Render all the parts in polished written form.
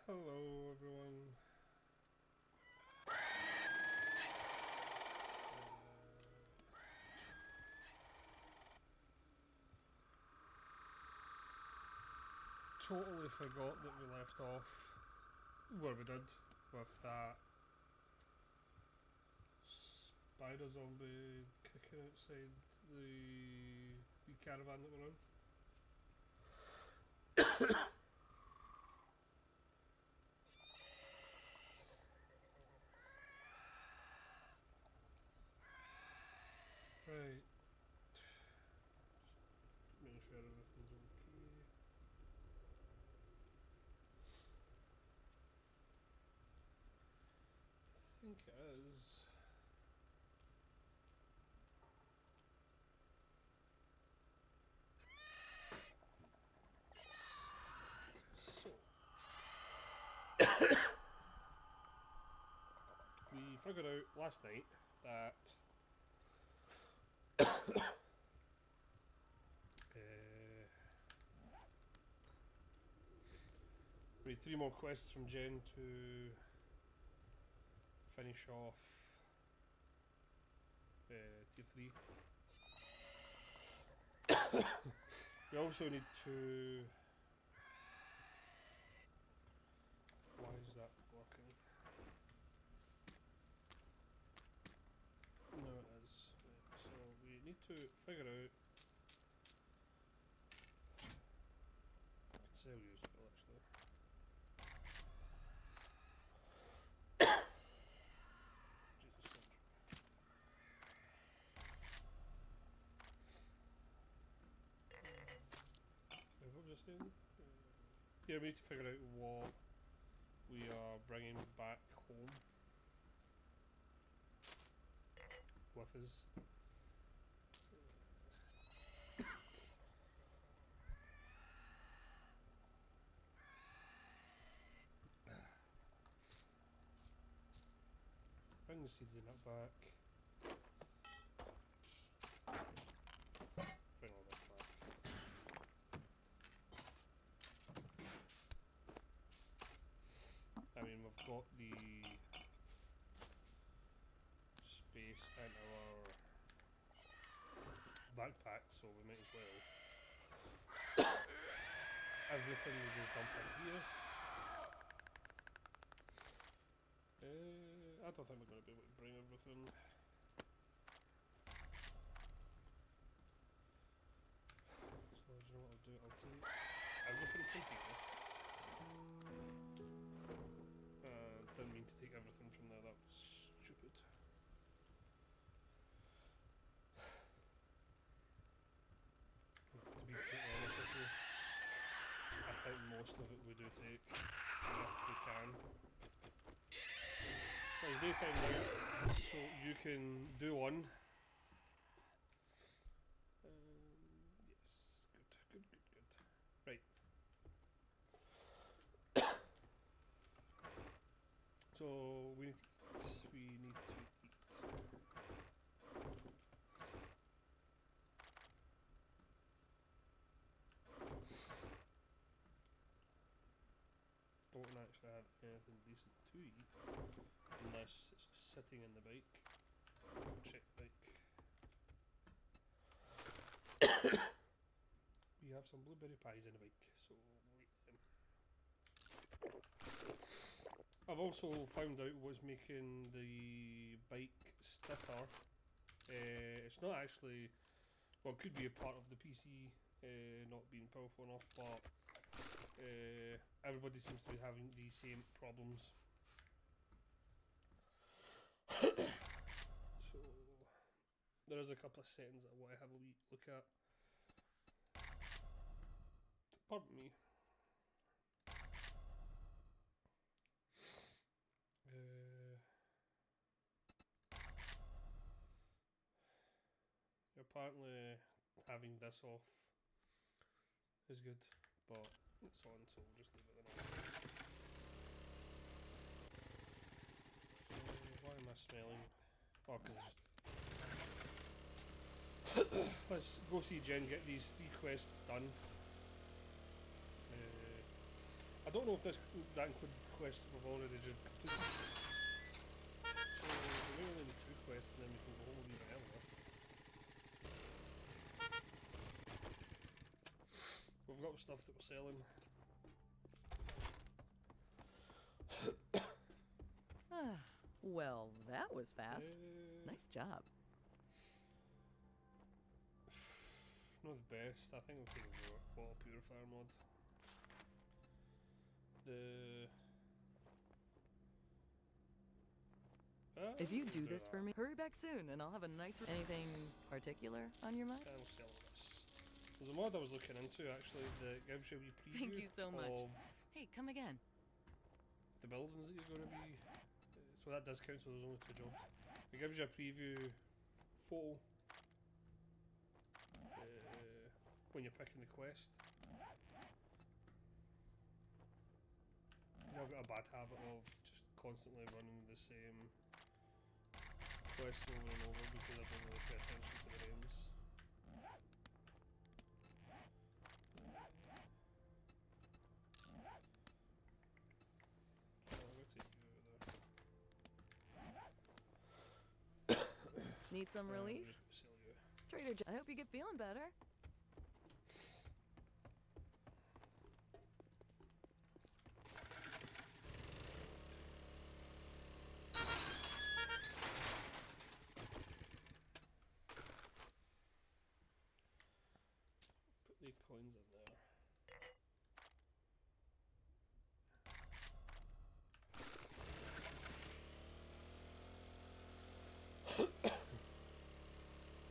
Hello, everyone. Totally forgot that we left off where we did with that spider zombie kicking outside the caravan that we're on. Right. Just making sure everything's okay. I think it is. So, we figured out last night that we had 3 more quests from Jen to finish off tier 3. We also need to. Why is that working? No, it is. Right, so we need to figure out. I could sell you as well, actually. Jesus, what was I saying? Yeah, we need to figure out what we are bringing back home with us. Bring the seeds in it back. Bring all this back. I mean, we've got the space in our backpack, so we might as well. Everything we just dump in here. I don't think we're going to be able to bring everything. So, do you know what I'll do? I'll take everything from here. Didn't mean to take everything from there, that was stupid. To be completely honest with you, I think most of it we do take, if we can. It's daytime now, so you can do one. Yes, good. Right. So we need to eat. Don't actually have anything decent to eat unless it's sitting in the bike. Check bike. We have some blueberry pies in the bike, so we'll eat them. I've also found out what's making the bike stutter. It's not actually, well, it could be a part of the PC not being powerful enough, but everybody seems to be having the same problems. So there is a couple of settings that I want to have a wee look at. Pardon me. Apparently having this off is good, but it's on, so we'll just leave it on. Why am I smelling? Oh, because let's go see Jen get these 3 quests done. I don't know if that includes the quests that we've already just completed. So we only need 2 quests and then we can go home a wee bit earlier. We've got stuff that we're selling. Well, that was fast. Nice job. Not the best. I think we'll take a water purifier mod. If you do this for me, hurry back soon and I'll have a nice... Anything particular on your mind? We'll sell this. There's a mod I was looking into actually that gives you a wee preview Thank you so much. of Hey, come again. the buildings that you're going to be... so that does count, so there's only 2 jobs. It gives you a preview photo when you're picking the quest. I've got a bad habit of just constantly running the same quest over and over because I don't really pay attention to the names. Need some relief? Trader Joe, I hope you get feeling better. Put the coins in there.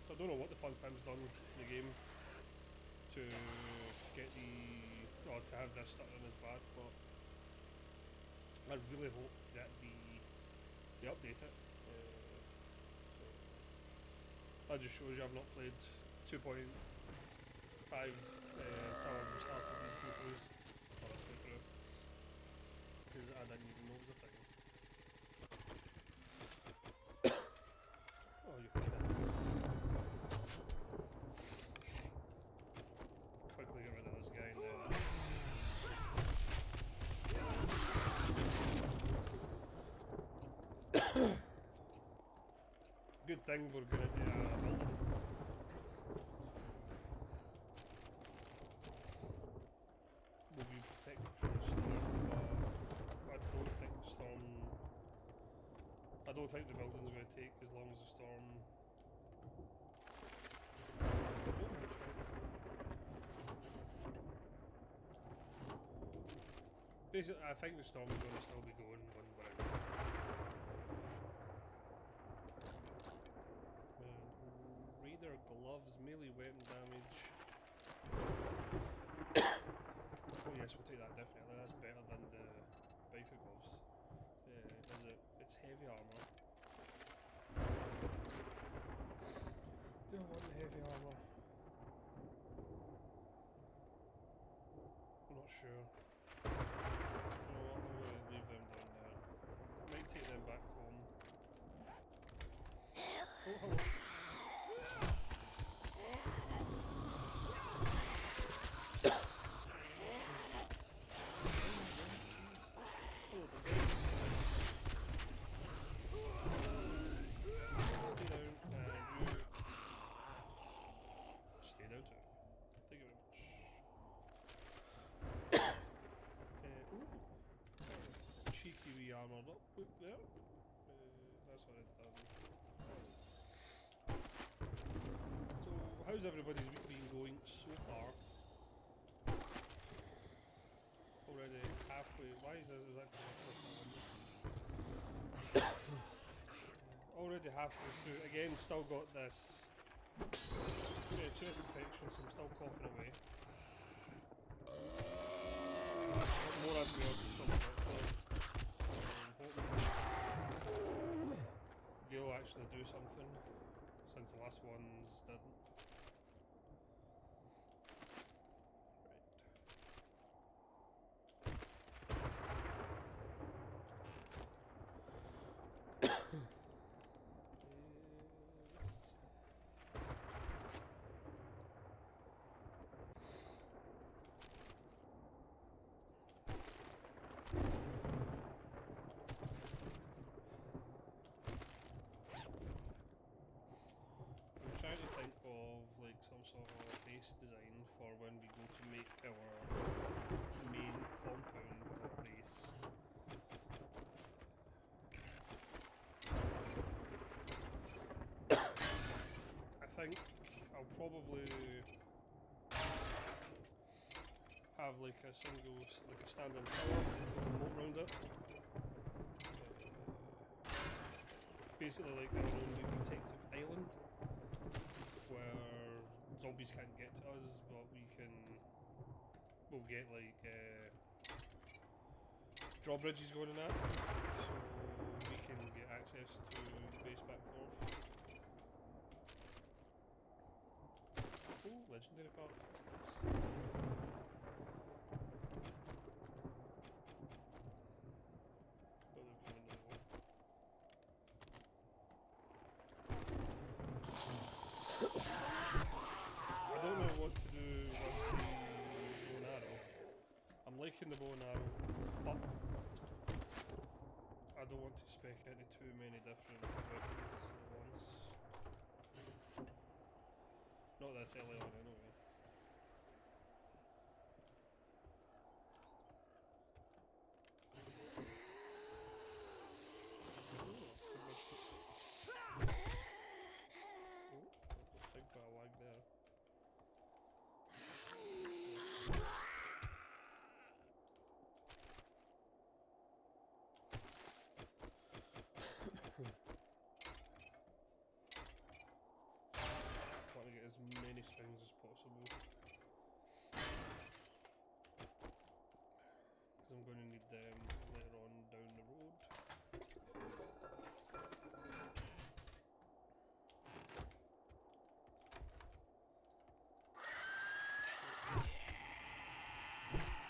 So I don't know what the Fun Pim's done in the game to get to have this stuck in his back, but I really hope that they update it. So that just shows you I've not played 2.5 until I started these playthroughs, or this playthrough, because I didn't even know it was a thing. Oh, you're kidding me. Quickly get rid of this guy now. Good thing we're going into a building. We'll be protected from the storm, but I don't think the storm... I don't think the building's going to take as long as the storm... I don't know which way it is. Basically, I think the storm is going to still be going when we're out. Raider gloves, melee weapon damage. Oh yes, we'll take that definitely. That's better than the biker gloves. It's heavy armor. Do I want the heavy armor? I'm not sure. You know what, I'm going to leave them down there. Might take them back home. Oh, hello. Armoured up, look there. That's already done. So, how's everybody's week been going so far? Already halfway. Why is that? Already halfway through. Again, still got this chest infection, so I'm still coughing away. More antibiotics from the doctor. They'll actually do something, since the last ones didn't. Right. base design for when we go to make our main compound or base. I think I'll probably have like a standing tower with a moat around it. Basically like our own new protective island where zombies can't get to us, but we'll get like drawbridges going in that, so we can get access to the base back and forth. Oh, legendary parts, that's nice. Oh, they've come into the wall. I don't know what to do with the bow and arrow. I'm liking the bow and arrow, but I don't want to spec into too many different weapons at once. Not this early on anyway. Big bit of lag there. Want to get as many springs as possible, because I'm going to need them later on down the road.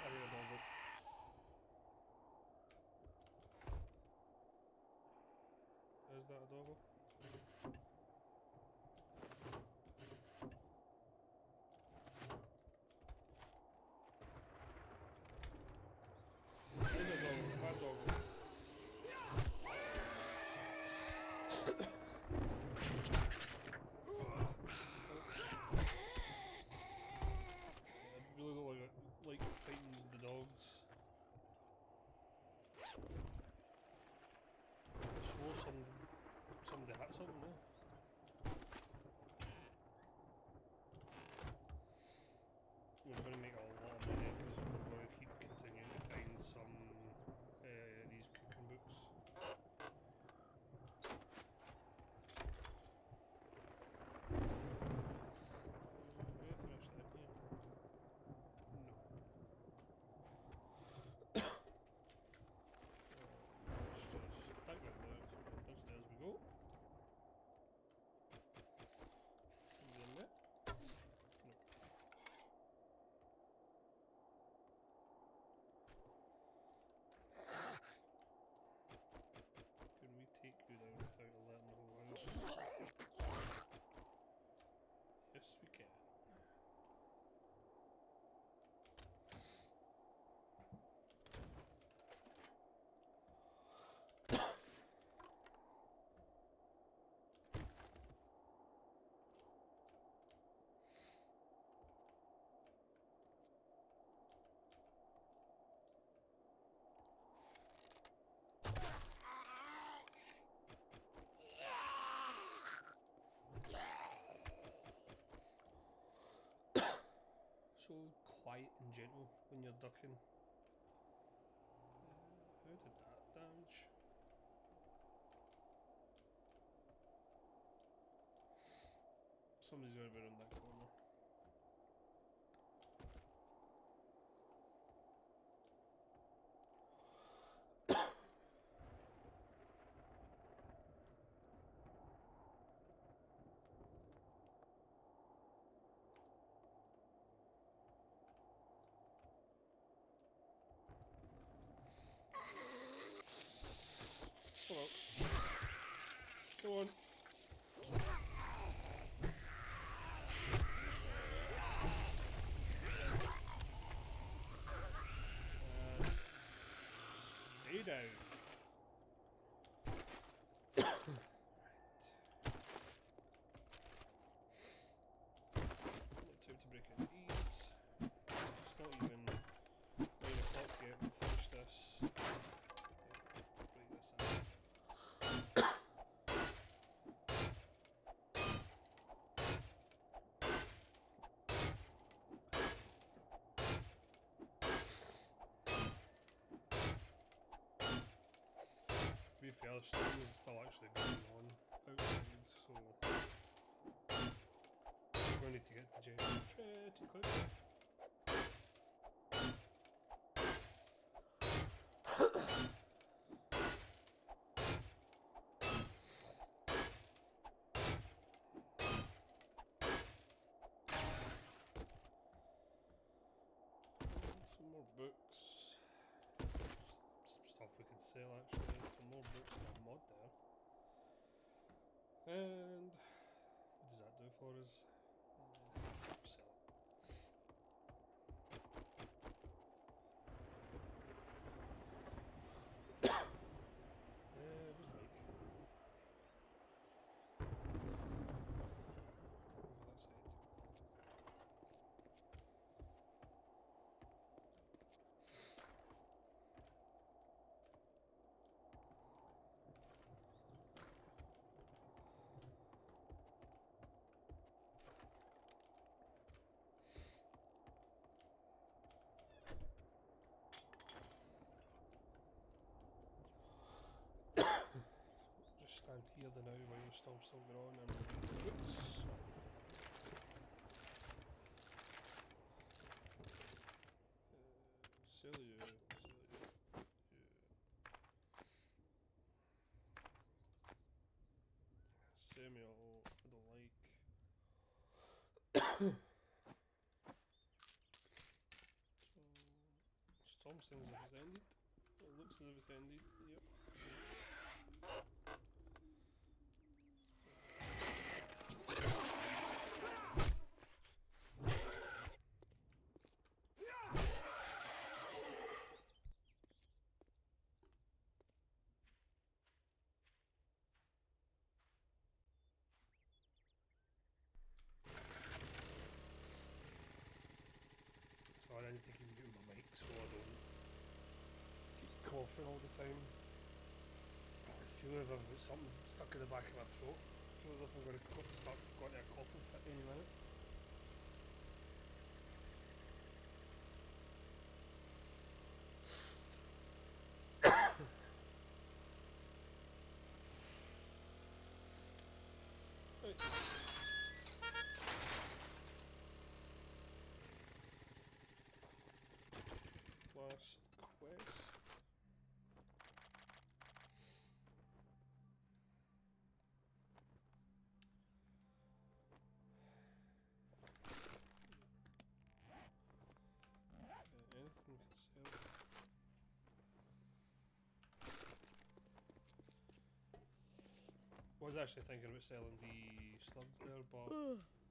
I hear a doggo. Is that a doggo? There's a doggo, a bad doggo. I really don't like fighting the dogs. I swore somebody had something there. We're going to make a lot of money because we're going to keep continuing to find some these cooking books. Anything actually in here? No. Let's just back out there, so downstairs we go. Somebody in there? No. Can we take you down without alerting the whole house? Yes, we can. So quiet and gentle when you're ducking. How did that damage? Somebody's got to be around that corner. Hello. Come on. Stay down. Right. Time to break in. fair, the storm is still actually going on outside, so we're going to need to get to jail pretty quick. Some more books. Some stuff we could sell actually. Some more books and a mod there. And what does that do for us? Sell it. Where's Mike? Over that side. Just stand here the now while the storm's still going on and we'll read the books. Sell you. Samuel, I don't like. Storm sings if it's ended. It looks as if it's ended, yep. Sorry, I need to keep muting my mic so I don't keep coughing all the time. I feel as if I've got something stuck in the back of my throat. I feel as if I'm going to start going to a coughing fit any minute. Right. Last quest. Anything we can sell. I was actually thinking about selling the slugs there, but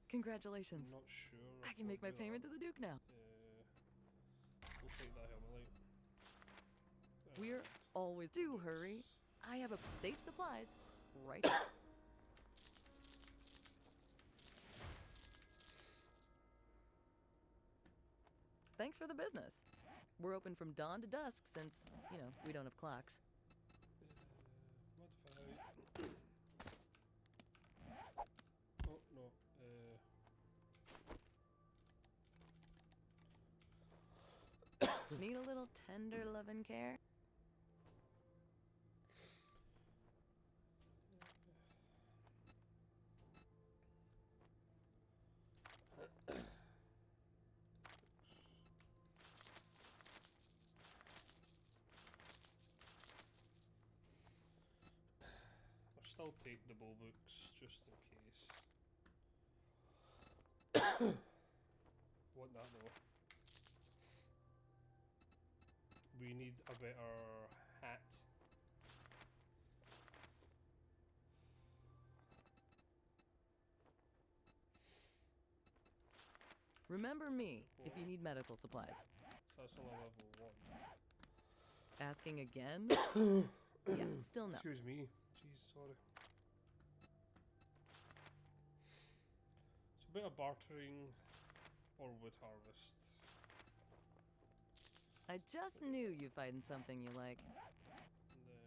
Congratulations. I'm not sure. I if can I'll make my do payment that. to the Duke now. We'll take that helmet light. We're And always do books. hurry. I have a safe supplies right here. Thanks for the business. We're open from dawn to dusk since, you know, we don't have clocks. Modify. Oh no. Need a little tender loving care? I'll still take the bow books just in case. Want that though. We need a better hat. Remember me if you need medical supplies. So that's only level 1. Asking again? Yeah, still no. Excuse me. Jeez, sorry. So a bit of bartering or wood harvest. I just knew you'd find something you like. And then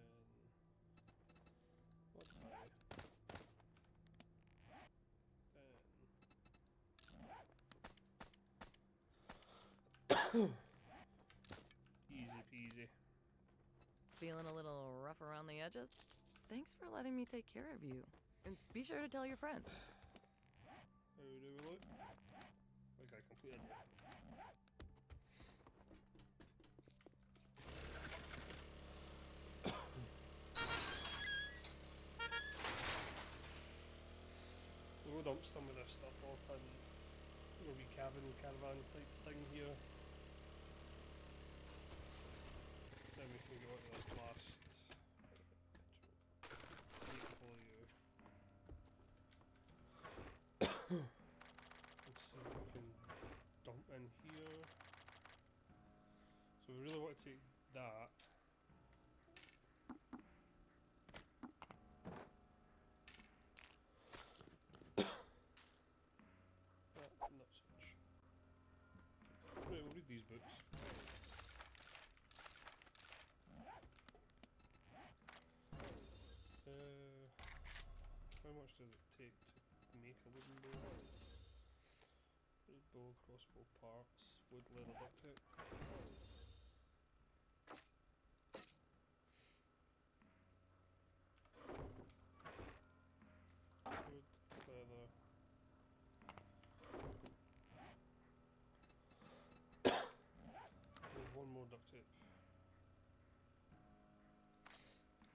modify. Then easy peasy. Feeling a little rough around the edges? Thanks for letting me take care of you. And be sure to tell your friends. How do we look? Like I completed. We'll dump some of this stuff off in a wee caravan type thing here. Then we can go into this last table you. Let's see what we can dump in here. So we really want to take that. Not such. Right, we'll read these books. How much does it take to make a wooden bow? Wood bow, crossbow parts, wood leather duct tape. Wood, leather. One more duct tape.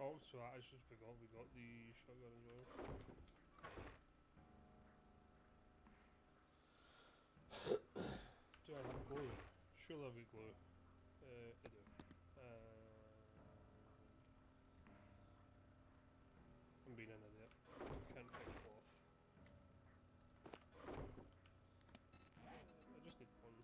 Oh, so I just forgot we got the shotgun as well. Do I have glue? Surely I've got glue. I do. I'm being an idiot. Can't find cloth. I just need one.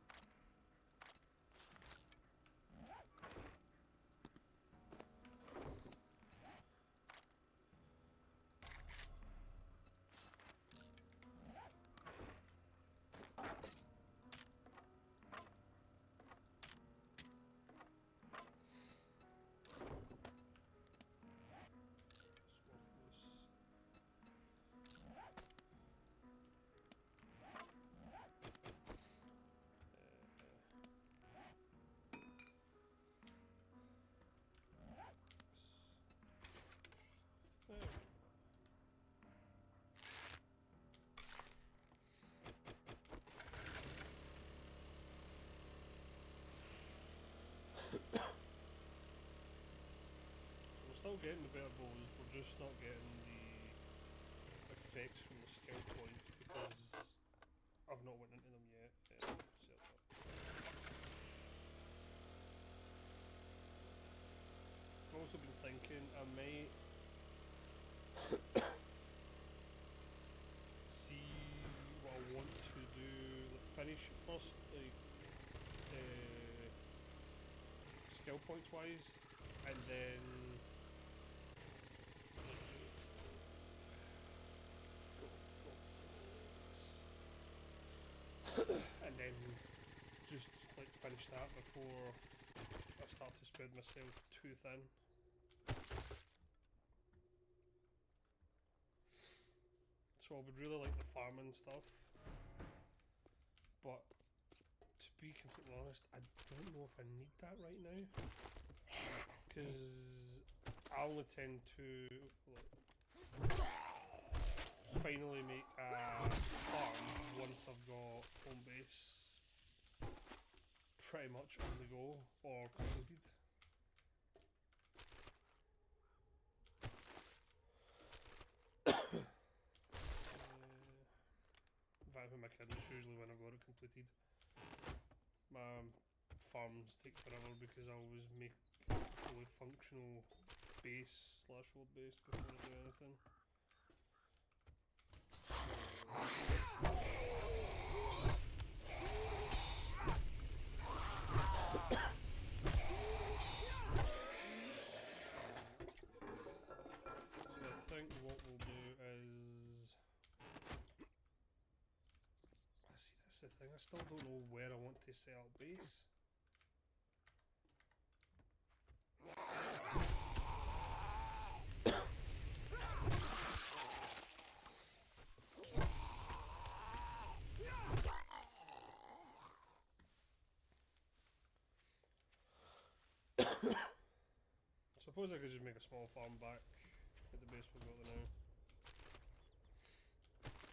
We're still getting the better bows, we're just not getting the effects from the skill points because I've not went into them yet. Set up. I've also been thinking I might see what I want to do, like finish first, like skill points wise, and then and then just like finish that before I start to spread myself too thin. So I would really like the farming stuff, but to be completely honest, I don't know if I need that right now, because I only tend to finally make a farm once I've got home base pretty much on the go or completed. In fact, with my kids, it's usually when I've got it completed. My farms take forever because I always make a fully functional base / wood base before I do anything. So I think what we'll do is, see, that's the thing, I still don't know where I want to set up base. suppose I could just make a small farm back at the base we've got there now.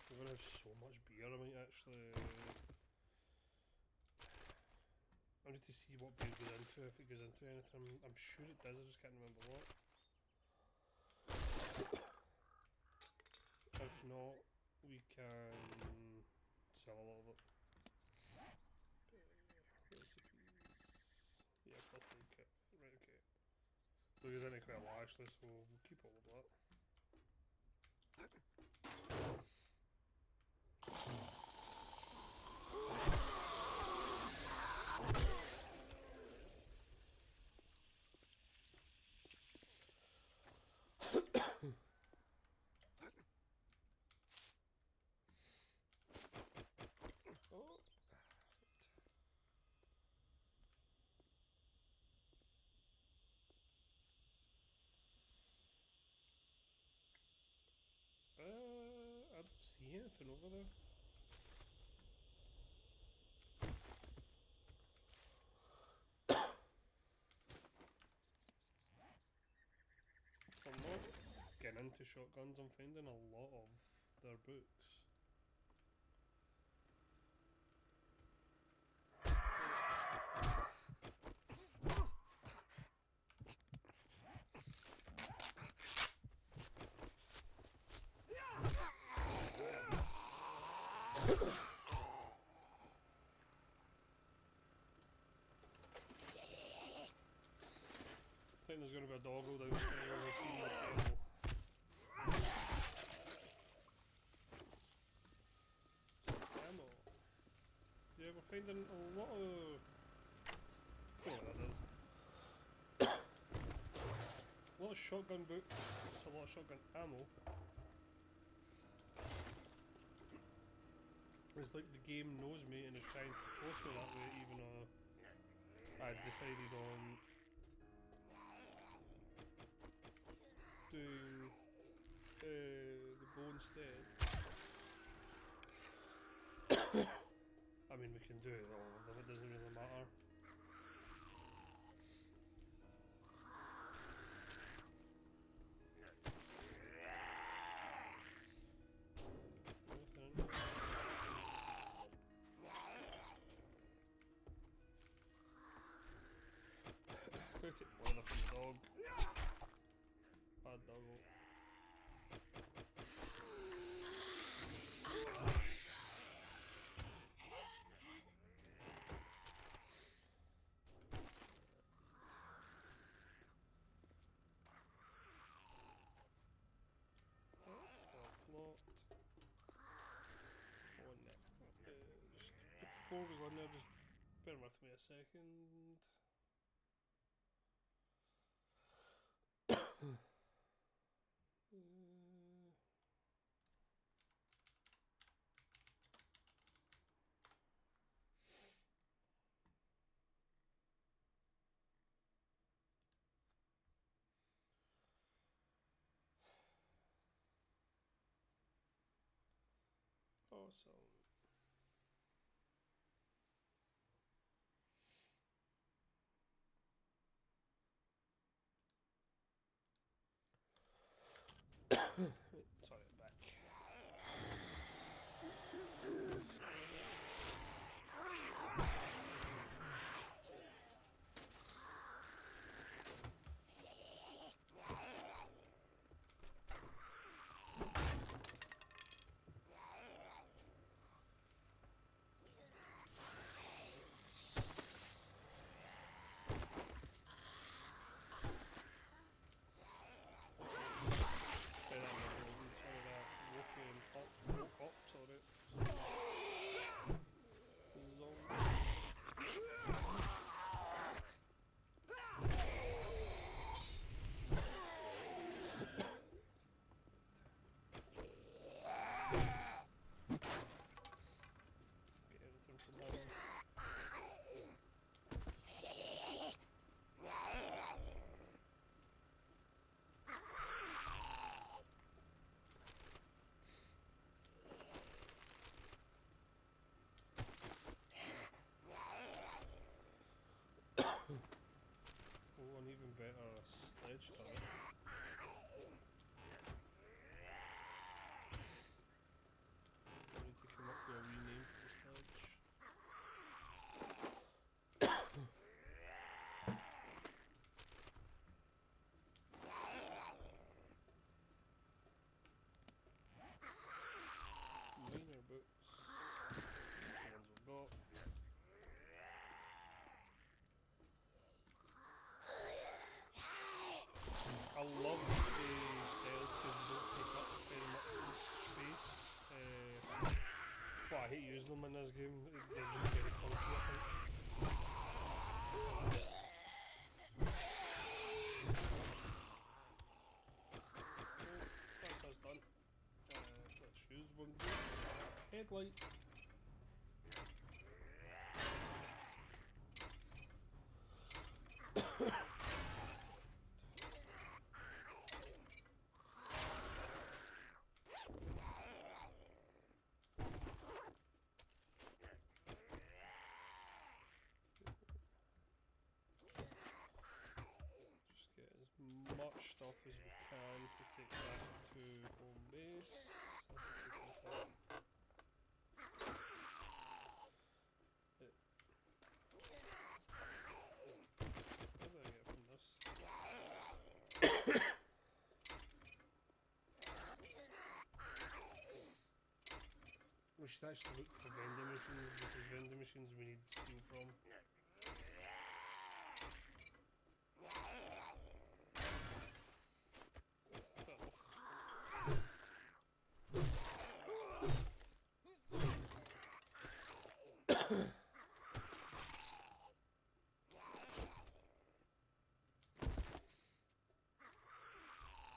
We're gonna have so much beer, I might actually... I need to see what beer goes into, if it goes into anything. I'm sure it does, I just can't remember what. If not, we can sell a lot of it. Recipes. Yeah, first aid kit. Right, okay. So there's any quite a lot actually, so we'll keep all of that. Oh. I don't see anything over there. I'm not getting into shotguns, I'm finding a lot of their books. I think there's going to be a doggo downstairs, I see the kennel. Ammo. Yeah, we're finding a lot of... Oh, that is. A lot of shotgun books, a lot of shotgun ammo. It's like the game knows me and is trying to force me that way, even though I've decided on doing the bow instead. I mean, we can do it all of them, it doesn't really matter. Go take leather from the dog. Bad doggo. Just before we go in there, just bear with me a second. Awesome. Sorry, I'm back. problem in this game. They're just very clunky, I think. That's us done. Let's use one headlight. Much stuff as we can to take back to home base. What do I get from this? We should actually look for vending machines, because vending machines we need steel from.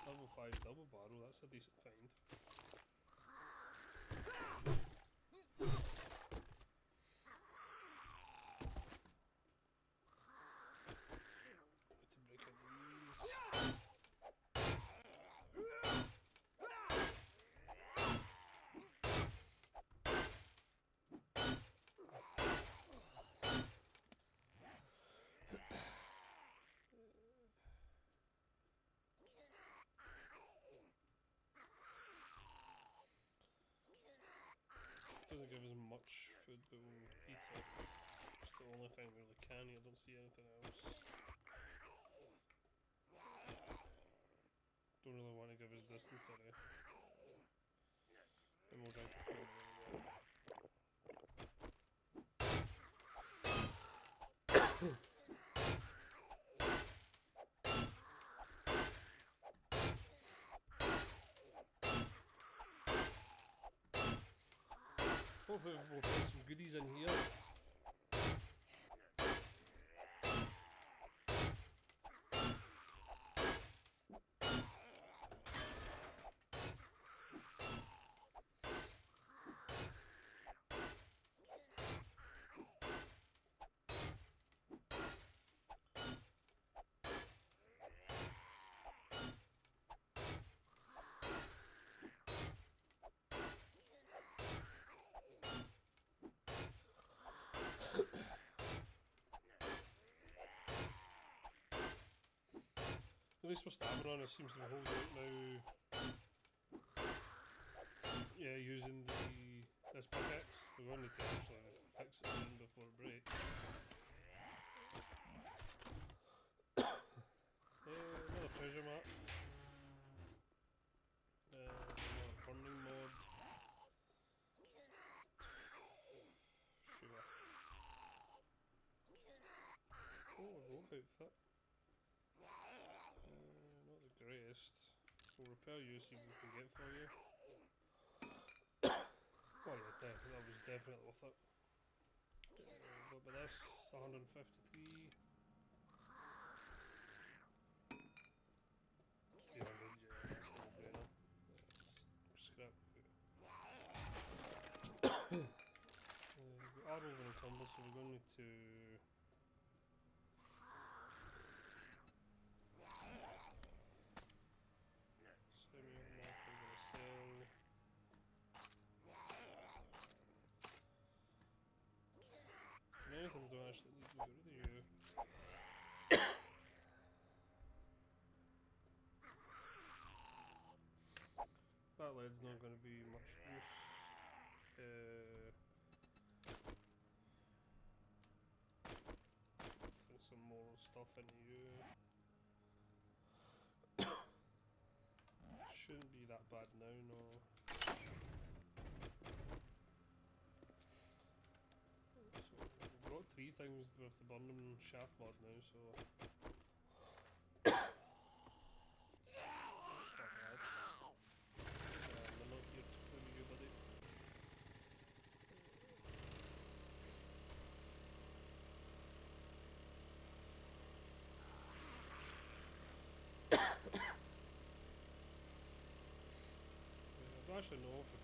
Level 5 double barrel, that's a decent find. Need to break in these. Doesn't give us much food, but we'll eat it. It's the only thing we really can eat. I don't see anything else. Don't really want to give us dysentery. And we'll drink it. Hopefully we'll find some goodies in here. At least we're stabbing on it, seems to be holding it now. Yeah, using this pickaxe. We're going to need to actually fix it soon before it breaks. Another treasure map. Another burning mod. Sure. Oh, a rope outfit. Not the greatest. We'll repair you, see what we can get for you. Oh yeah, that was definitely worth it. What about this? 153. 300, yeah, that's a no-brainer. Scrap. We are over encumbered, so we're going to need to anything we don't actually need to get rid of you. That lead's not going to be much use. Think some more stuff into you. Shouldn't be that bad now, no. We've got 3 things with the Burnham shaft mod now, so that's not bad. We're not here to pull you, buddy. actually know if we've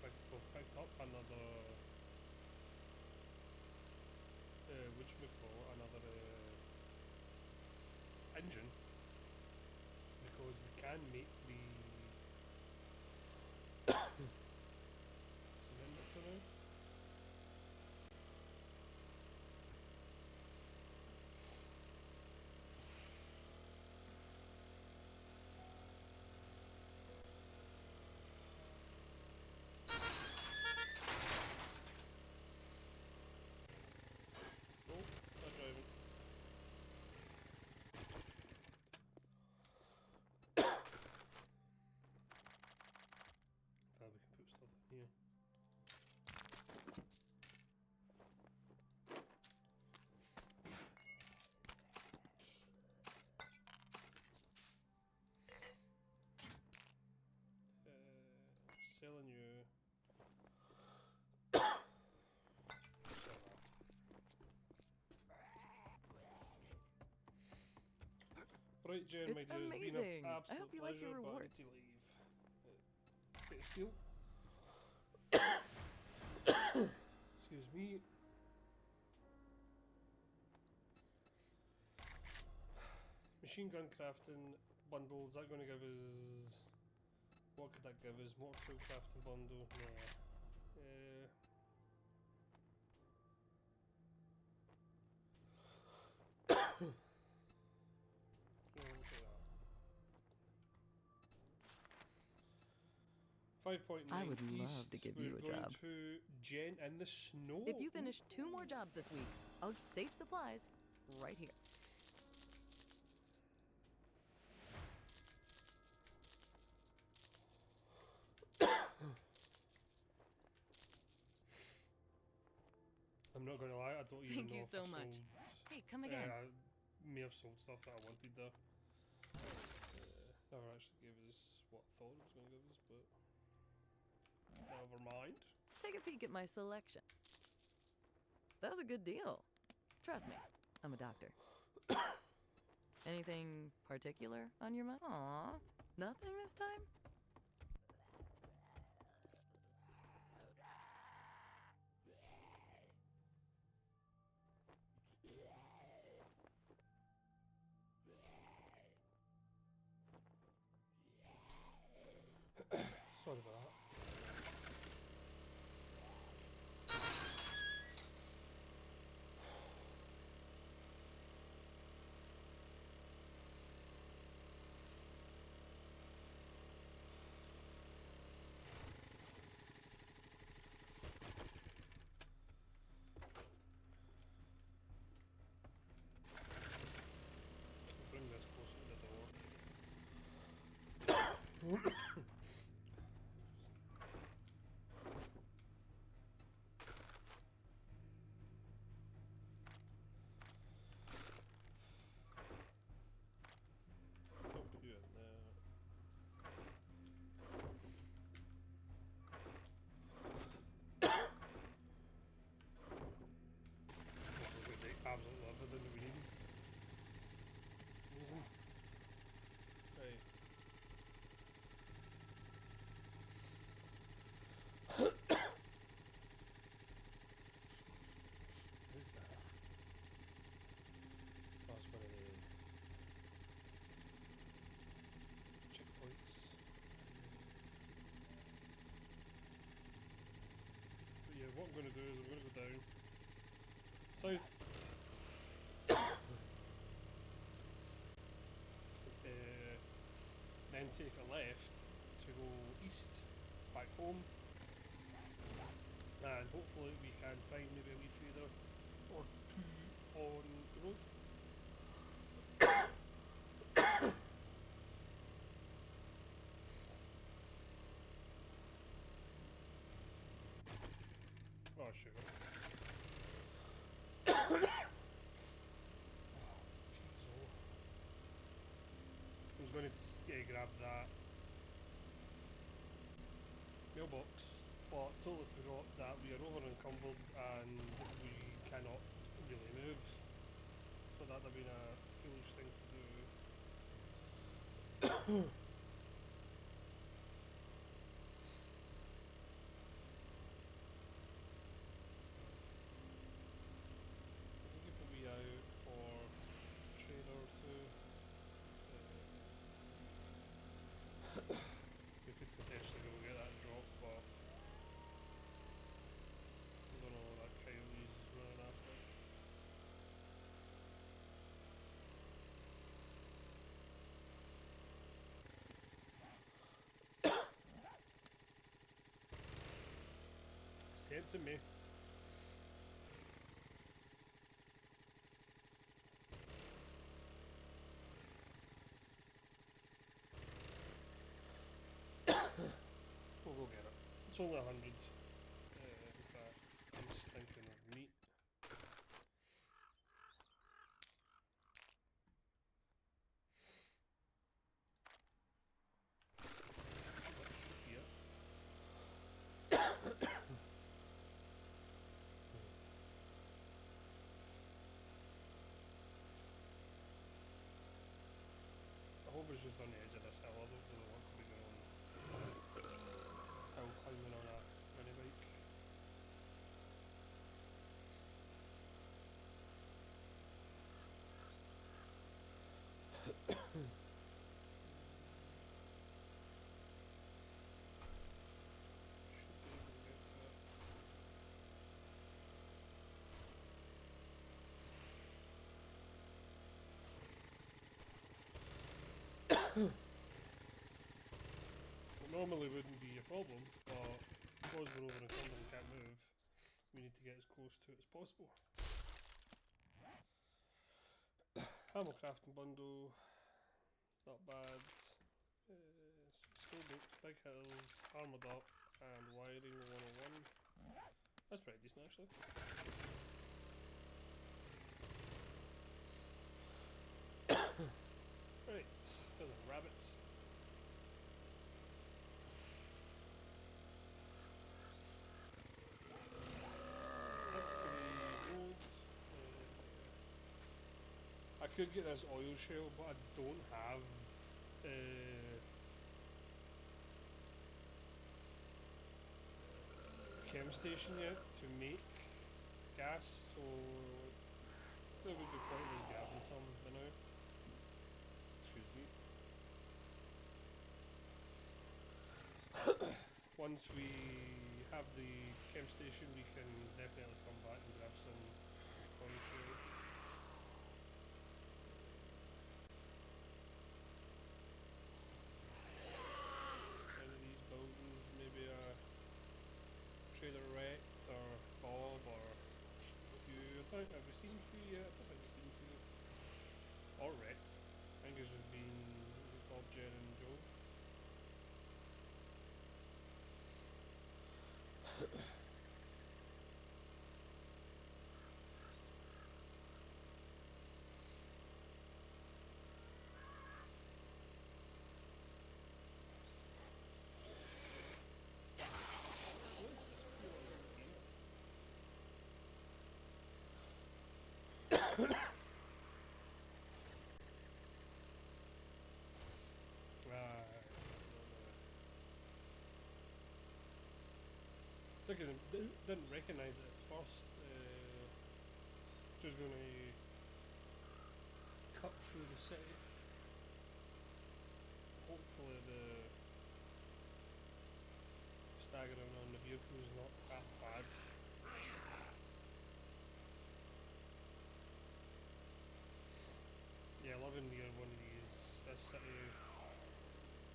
picked up another another engine, because we can make the cement mixer now. Nope, not driving. We can put stuff in here. Selling you. Sell that. Right, Jen, my It's dear, it's been amazing. an I absolute hope you like pleasure, your but I reward. need to leave. Bit of steel. Excuse me. Machine gun crafting bundle, is that going to give us... What could that give us? Motor tool crafting bundle? Nah. No, look at that. 5.9 I would love east. to give We're you a going job. to Jen in the snow. If you finish 2 more jobs this week, I'll save supplies right here. I'm not going to lie, I don't even Thank know you if so I much. sold... Hey, come again. I may have sold stuff that I wanted there. Never actually gave us what I thought it was going to give us, but... Never mind. Take a peek at my selection. That was a good deal. Trust me, I'm a doctor. Anything particular on your mind? Aw, nothing this time? Sorry about that. Bring this closer to the door. Don't do it there. We take absolutely everything that we needed. Amazing. Right. What is that? That's one of the checkpoints. But yeah, what I'm going to do is I'm going to go down south. Then take a left to go east, back home, and hopefully we can find maybe a wee trader or two on the road. Oh sugar. Jeez, oh. I was going to grab that mailbox, but totally forgot that we are over encumbered and we cannot really move. So that'd have been a foolish thing to do. tempting me. We'll go get it. It's only 100. In fact, I'm stinking of meat. Yeah. I hope it's just on the edge of this hill. I don't really want to be going hill climbing on a mini bike. Should be able to get to it. It normally wouldn't be a problem, but because we're over encumbered and can't move, we need to get as close to it as possible. Ammo crafting bundle, not bad. Steel boots, big hills, armoured up, and wiring 101. That's pretty decent actually. Right, there's a rabbit. Up to the road. I could get this oil shell, but I don't have chem station yet to make gas, so it would be pointless grabbing some for now. Excuse me. Once we have the chem station, we can definitely come back and grab some oil shell. Any of these buildings, maybe a Trader Wrecked or Bob or Hugh. I don't, have we seen Hugh yet? I don't think we've seen Hugh. Or Wrecked. I think it's just been Bob, Jen and Joe. Didn't recognise it at first. Just going to cut through the city. Hopefully the staggering on the vehicle is not that bad. Yeah, living near one of these, this city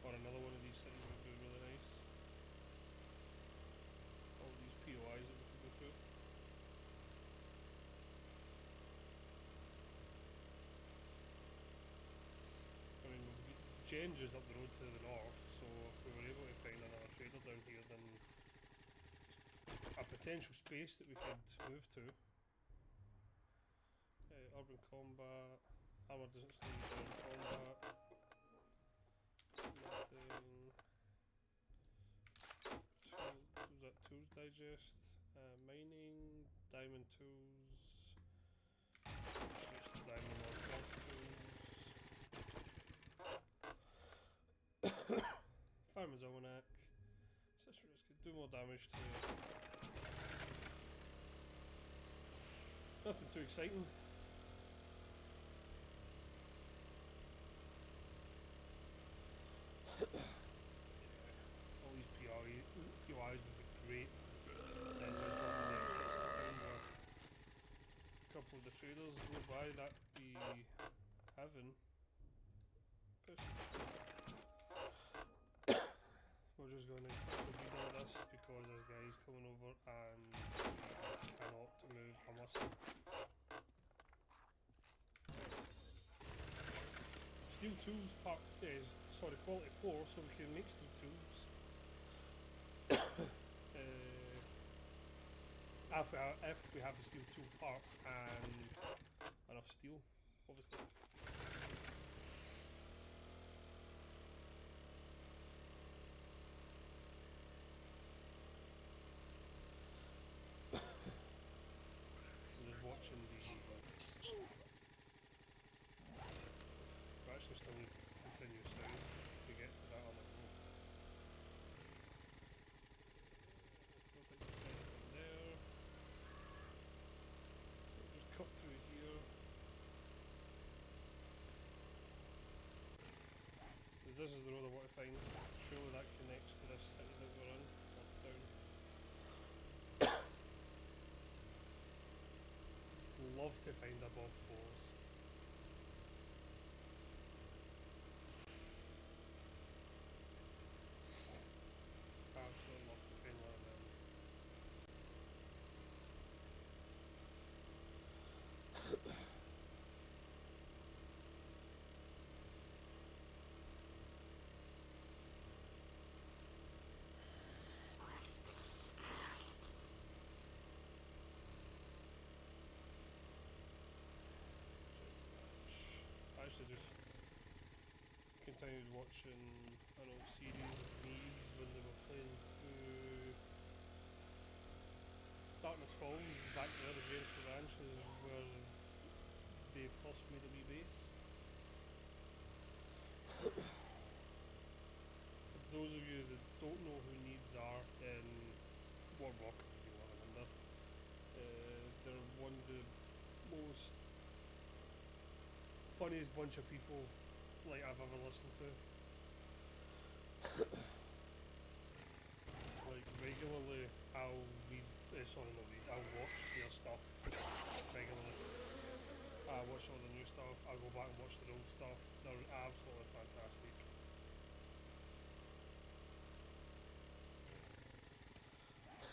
or another one of these cities would be really nice. All these POIs that we could go through. I mean, Jen just up the road to the north, so if we were able to find another trader down here, then a potential space that we could move to. Urban combat. Armour doesn't slow you down in combat. Nothing. Was that tools digest? Mining, diamond tools. Just diamond or craft tools. Fireman's almanac. Accessories could do more damage to. Nothing too exciting. All these POIs would be great. Then there's one in the expensive town with a couple of the traders nearby that be heaven. We're just going to quickly rebuild this because this guy's coming over and muscle. Steel tools part sorry, quality 4, so we can make steel tools. If we have the steel tool parts and enough steel, obviously. I'm just watching the. We actually still need to continue south to get to that other road. Don't think there's anything there. So we'll just cut through here. This is the road I want to find. Surely that connects to this city that we're in, or down. Love to find a Bob's Balls. Absolutely love to find one of them. I actually just continued watching an old series of Neves when they were playing through Darkness Falls, back there, the Jericho Ranch is where they first made a wee base. For those of you that don't know who Neves are, then Warlock, if you want to remember, they're one of the most funniest bunch of people like I've ever listened to. Like regularly, I'll read. Sorry, not read. I'll watch their stuff regularly. I watch all the new stuff. I'll go back and watch their old stuff. They're absolutely fantastic.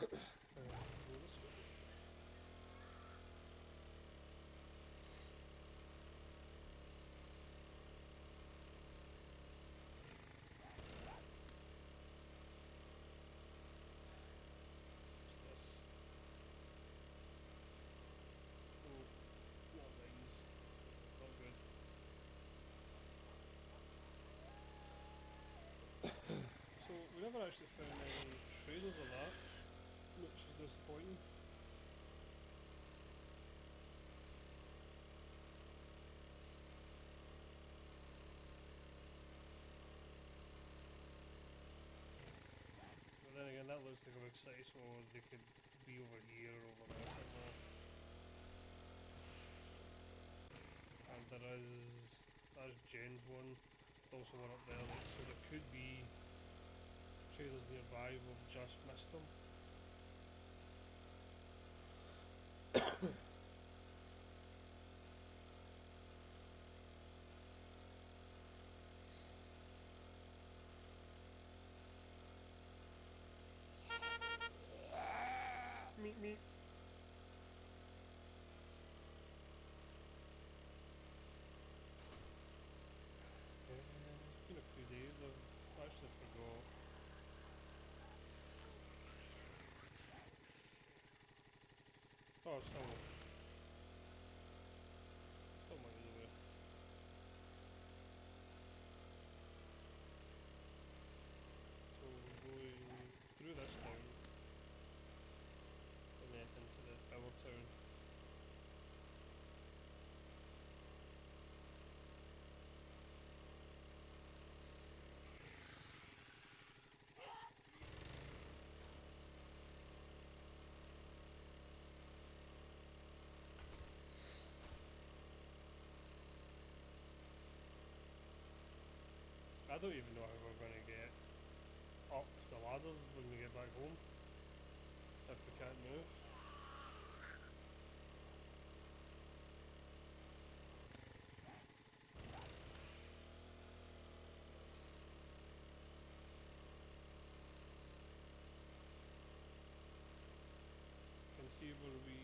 Go this way. What's this? Oh, not lines. Not good. So we never actually found any trailers of that, which is disappointing. But then again, that looks like a big city, so they could be over here or over there somewhere. And there's Jen's one, also one up there, like, so there could be trailers nearby, we've just missed them. Meet me. It's been a few days, I've actually forgot. Oh, still might be the way. So we're going through this town and then into our town. I don't even know how we're going to get up the ladders when we get back home, if we can't move. Can see where we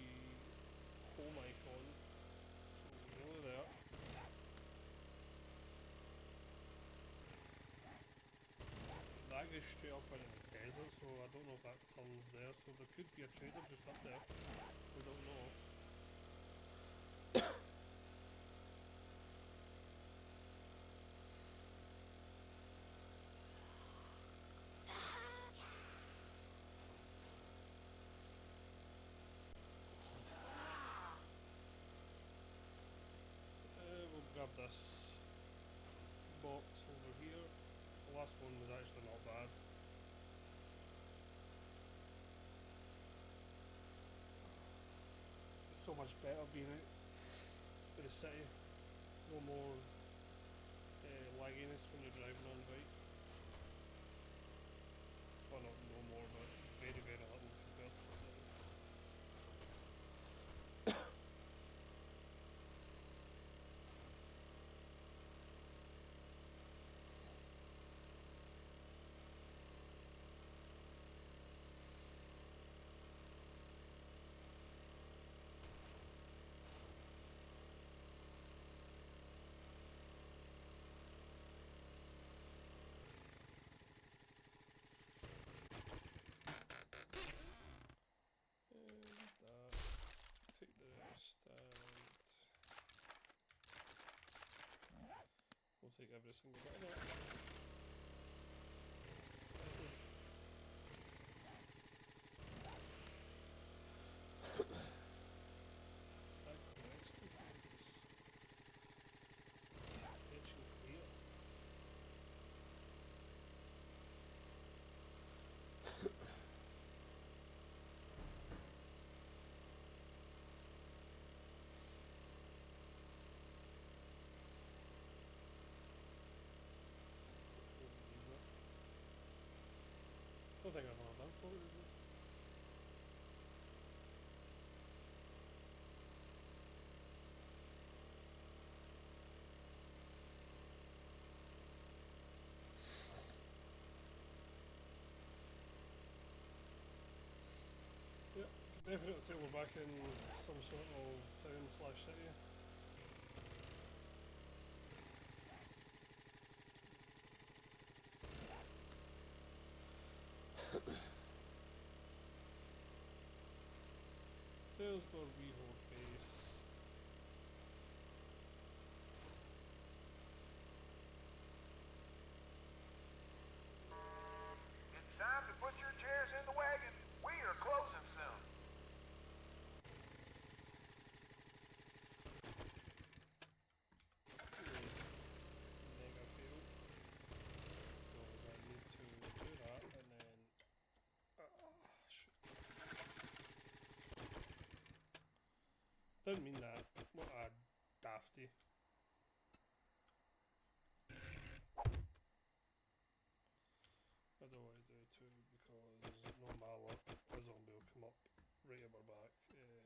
go straight up into the desert, so I don't know if that turns there. So there could be a trader just up there. We don't know. We'll grab this box over here. The last one was actually not bad. So much better being out in the city. No more lagginess when you're driving on bike. Well, not no more, but very, very little compared to the city. Take this, we'll take every single bit of that. That collects the coins. Fetch and clear. Don't think I've ever done 4, is it? Yep, definitely say we're back in some sort of town slash city. There's where we hold base. It's time to put your chairs in the wagon. We are closing soon. Mega fail. Because I need to do that and then. Shoot. Didn't mean that. What a dafty. I don't want to do too because no matter a zombie will come up right at our back. Trader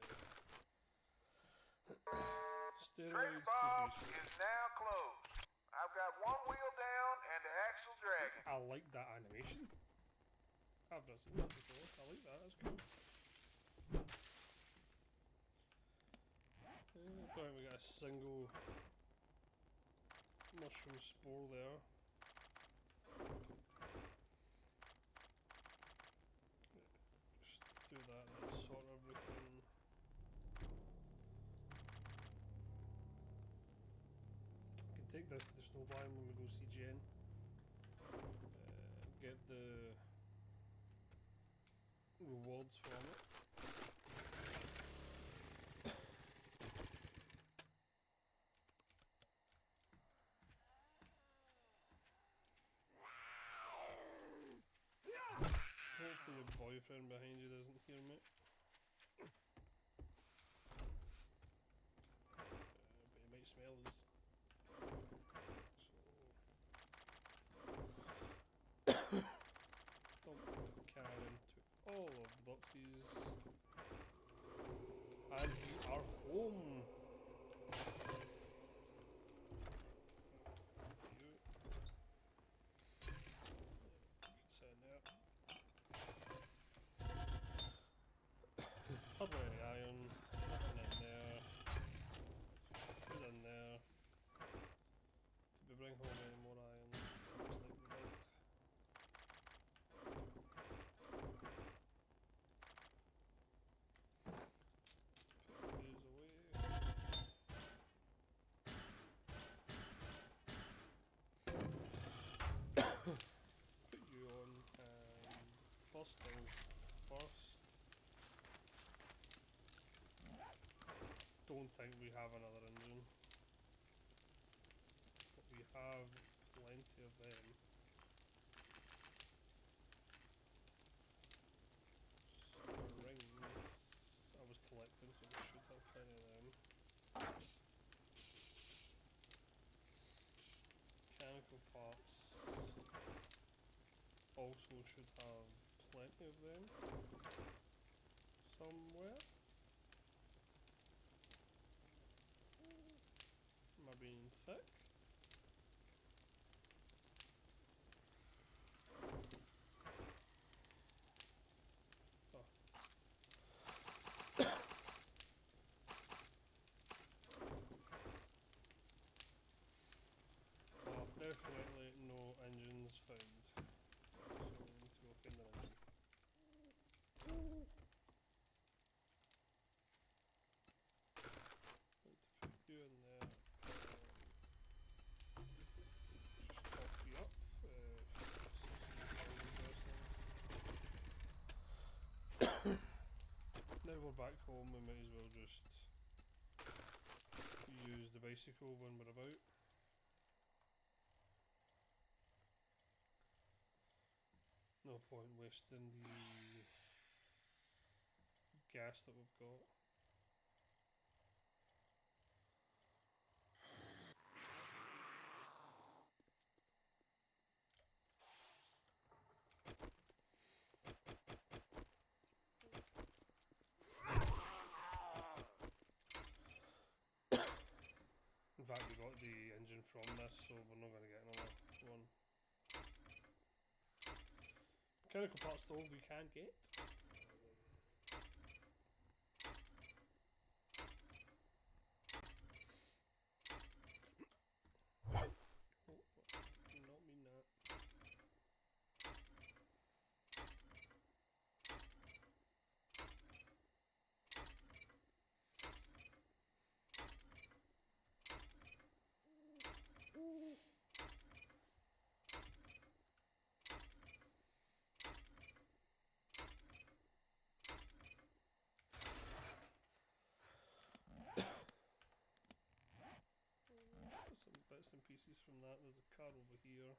Steroids. Bob's is now closed. I've got one wheel down and the axle dragging. I like that animation. I've not seen that before. I like that. That's cool. Right, we got a single mushroom spore there. Just do that and then sort everything. Can take this to the snow biome when we go see Jen. Get the rewards from it. Hopefully your boyfriend behind you doesn't hear me. But he might smell us. So dump the can into all of the boxes. And we are home. You can sit in there. Hardly any iron, nothing in there. Put in there. Did we bring home any more iron? Looks like we did. don't think we have another engine. But we have plenty of them. Springs. I was collecting, so we should have plenty of them. Mechanical parts. Also should have plenty of them. Somewhere. Am I being thick? Oh. Oh, definitely no engines found. So we need to go find an engine. Put you in there. Just top you up. Now we're back home, we might as well just use the bicycle when we're about. No point wasting the gas that we've got. In fact, we got the engine from this, so we're not going to get another one. Mechanical parts though we can get. Oh, did not mean that. Some bits and pieces from that. There's a car over here.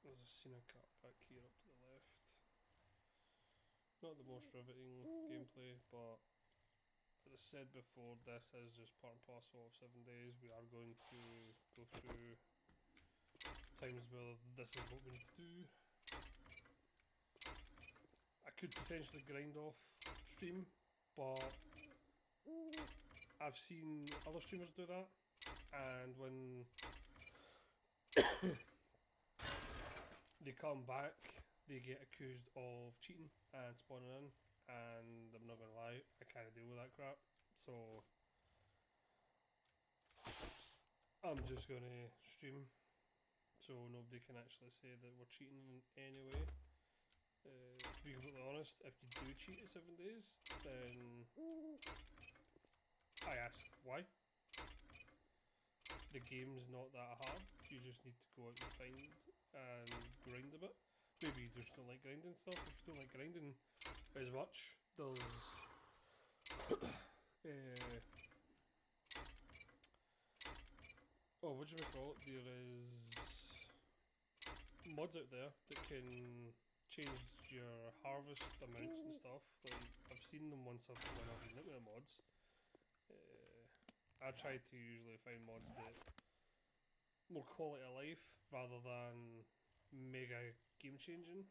There's a scenic cut back here up to the left. Not the most riveting gameplay, but as I said before, this is just part and parcel of 7 days. We are going to go through times where this is what we need to do. I could potentially grind off stream, but I've seen other streamers do that, and when they come back, they get accused of cheating and spawning in, and I'm not gonna lie, I can't deal with that crap, so I'm just gonna stream so nobody can actually say that we're cheating in any way. To be completely honest, if you do cheat at 7 days, then I ask why. The game's not that hard, you just need to go out and find and grind a bit. Maybe you just don't like grinding stuff. If you don't like grinding as much, there's oh, what do you call it? There is mods out there that can change your harvest amounts and stuff. Like, I've seen them once when I've been looking at mods. I try to usually find mods that more quality of life rather than mega game changing.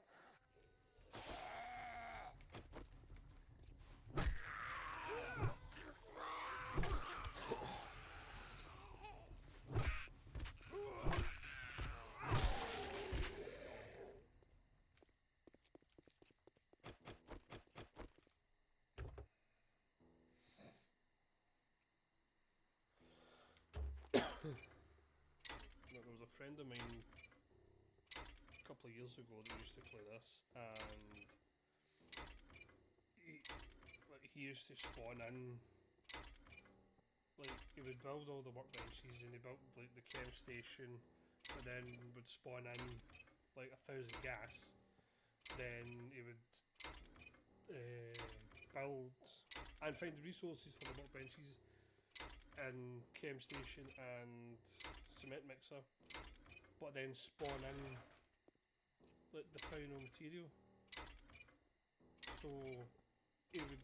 There was a friend of mine a couple of years ago that used to play this, and he used to spawn in. Like, he would build all the workbenches and he built like the chem station, but then would spawn in like 1,000 gas. Then he would build and find the resources for the workbenches and chem station and cement mixer, but then spawn in like the final material. So he would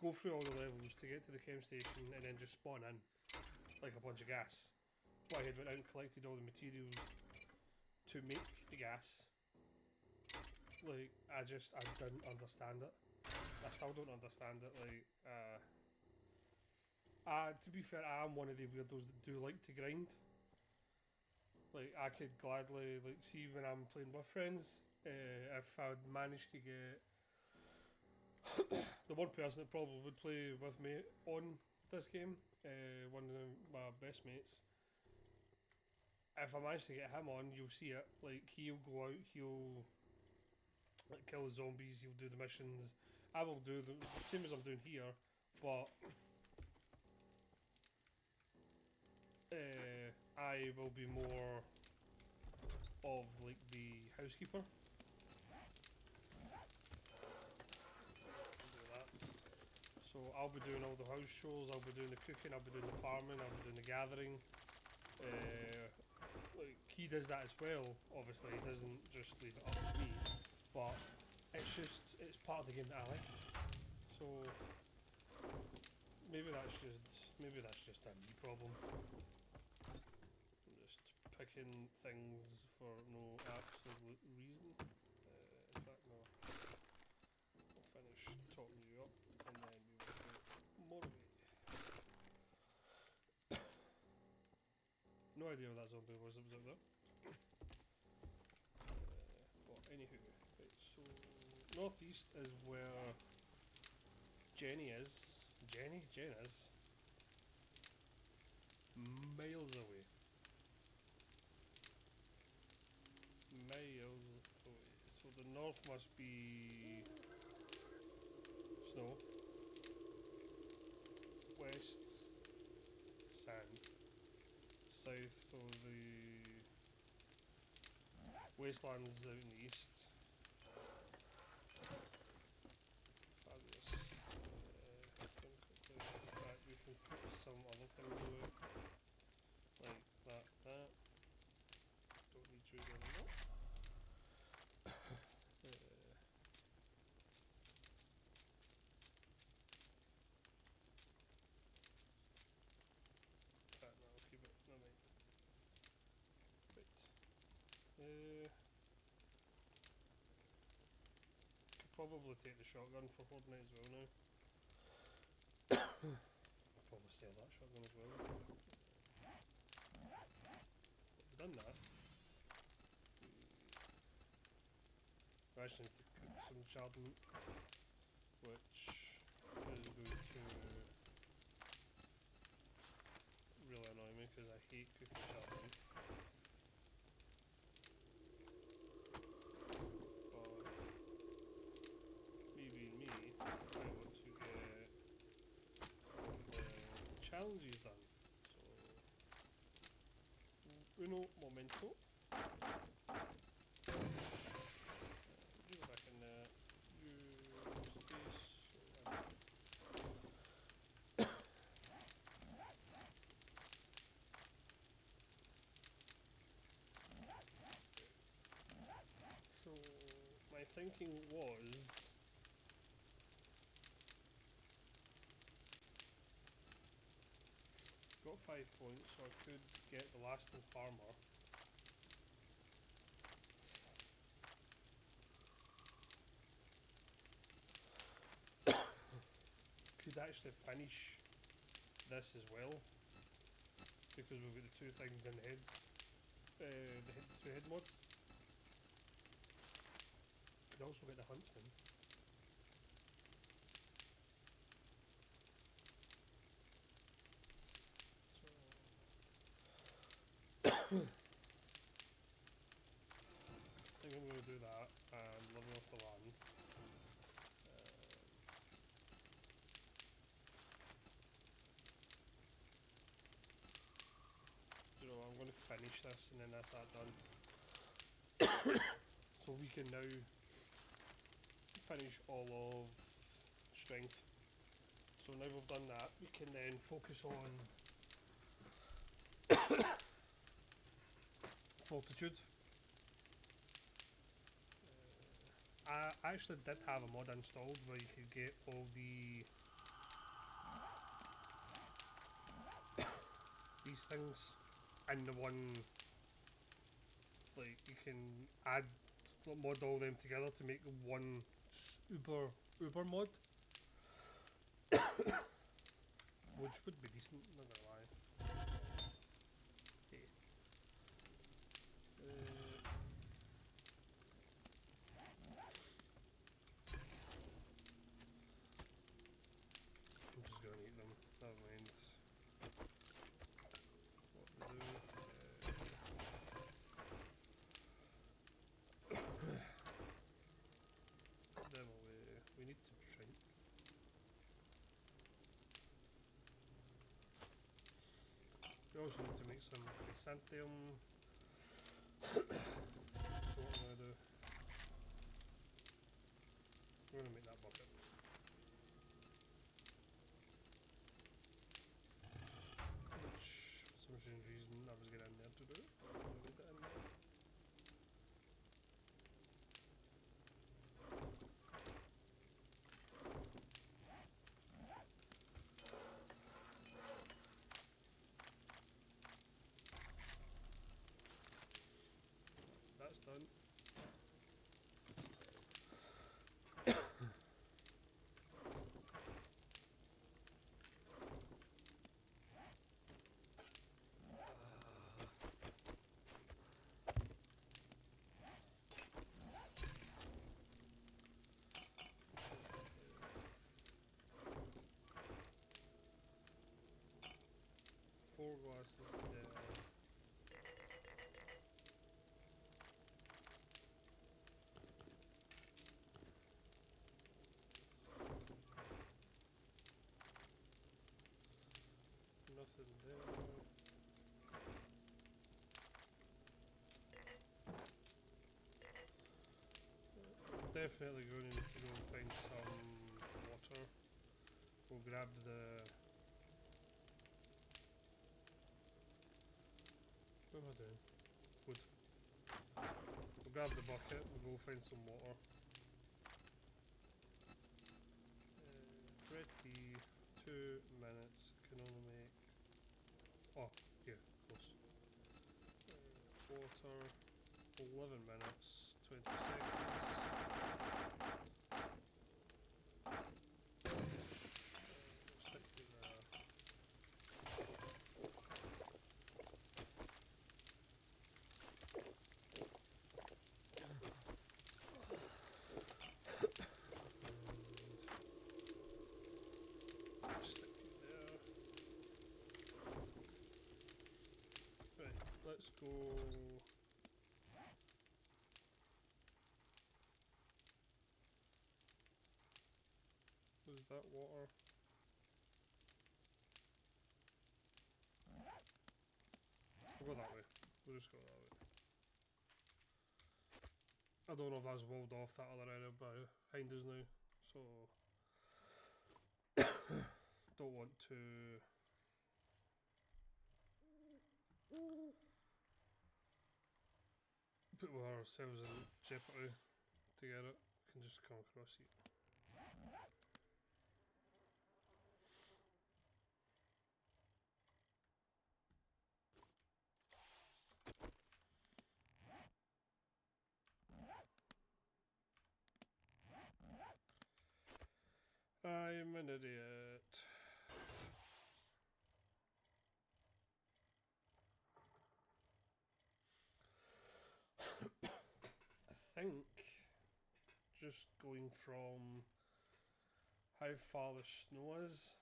go through all the levels to get to the chem station and then just spawn in like a bunch of gas. But I had went out and collected all the materials to make the gas. Like, I didn't understand it. I still don't understand it. Like, to be fair, I am one of the weirdos that do like to grind. Like, I could gladly, like, see when I'm playing with friends, if I'd managed to get the one person that probably would play with me on this game, one of my best mates, if I manage to get him on, you'll see it. Like, he'll go out, he'll like kill the zombies, he'll do the missions. I will do the same as I'm doing here, but I will be more of like the housekeeper. So I'll be doing all the house chores, I'll be doing the cooking, I'll be doing the farming, I'll be doing the gathering. Like, he does that as well, obviously, he doesn't just leave it up to me, but it's part of the game that I like. So maybe that's just a me problem. I'm just picking things for no absolute reason. In fact, no. I'll finish topping you up and then we will get more of it. No idea what that zombie was that was out there. But anywho, right, so northeast is where Jenny is. Jen is miles away. Miles away. So the north must be snow. West, sand. South, so the wastelands out in the east. Fabulous. We can put some other things away. Like that. Don't need you anymore. I'll keep it. No mind. Right. Could probably take the shotgun for Fortnite as well now. Could probably sell that shotgun as well. We've done that. We actually need to cook some charred meat, which is going to really annoy me because I hate cooking charred meat. But me being me, I want to get the challenges done. So uno momento. You go back in there. You space. So my thinking was got 5 points, so I could get the lasting farmer. Could actually finish this as well, because we've got the two things in the head, the two head mods. Could also get the huntsman. So finish this, and then that's that done. So we can now finish all of strength. So now we've done that, we can then focus on fortitude. I actually did have a mod installed where you could get all these things in the one, like you can mod all them together to make one uber mod, which would be decent, not gonna lie. Okay. I'm just gonna eat them, never mind what they do. Put them away. We need to drink. We also need to make some chrysanthemum. So what I'm gonna do, we're gonna make that bucket. Which, for some strange reason, I was getting in there to do. I'm gonna leave it in there. That's done. Four glasses there. Nothing there. Definitely going to need to go and find some water. We'll grab the... What am I doing? Wood. We'll grab the bucket, we'll go find some water. Red tea, 2 minutes, can only make... Oh, yeah, close. Water, 11 minutes, 20 seconds. Stick it there. Stick it there. Right, let's go. Was that water? We'll go that way. We'll just go that way. I don't know if that's walled off that other area behind us now, so don't want to put ourselves in jeopardy to get it. We can just come across it. I'm an idiot. I think just going from how far the snow is.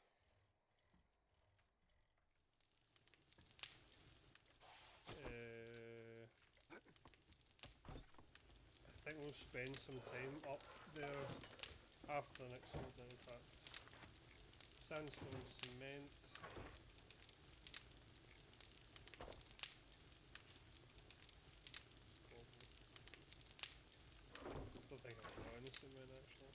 I think we'll spend some time up there after the next one, in fact. Sandstone, cement. innocent men actually.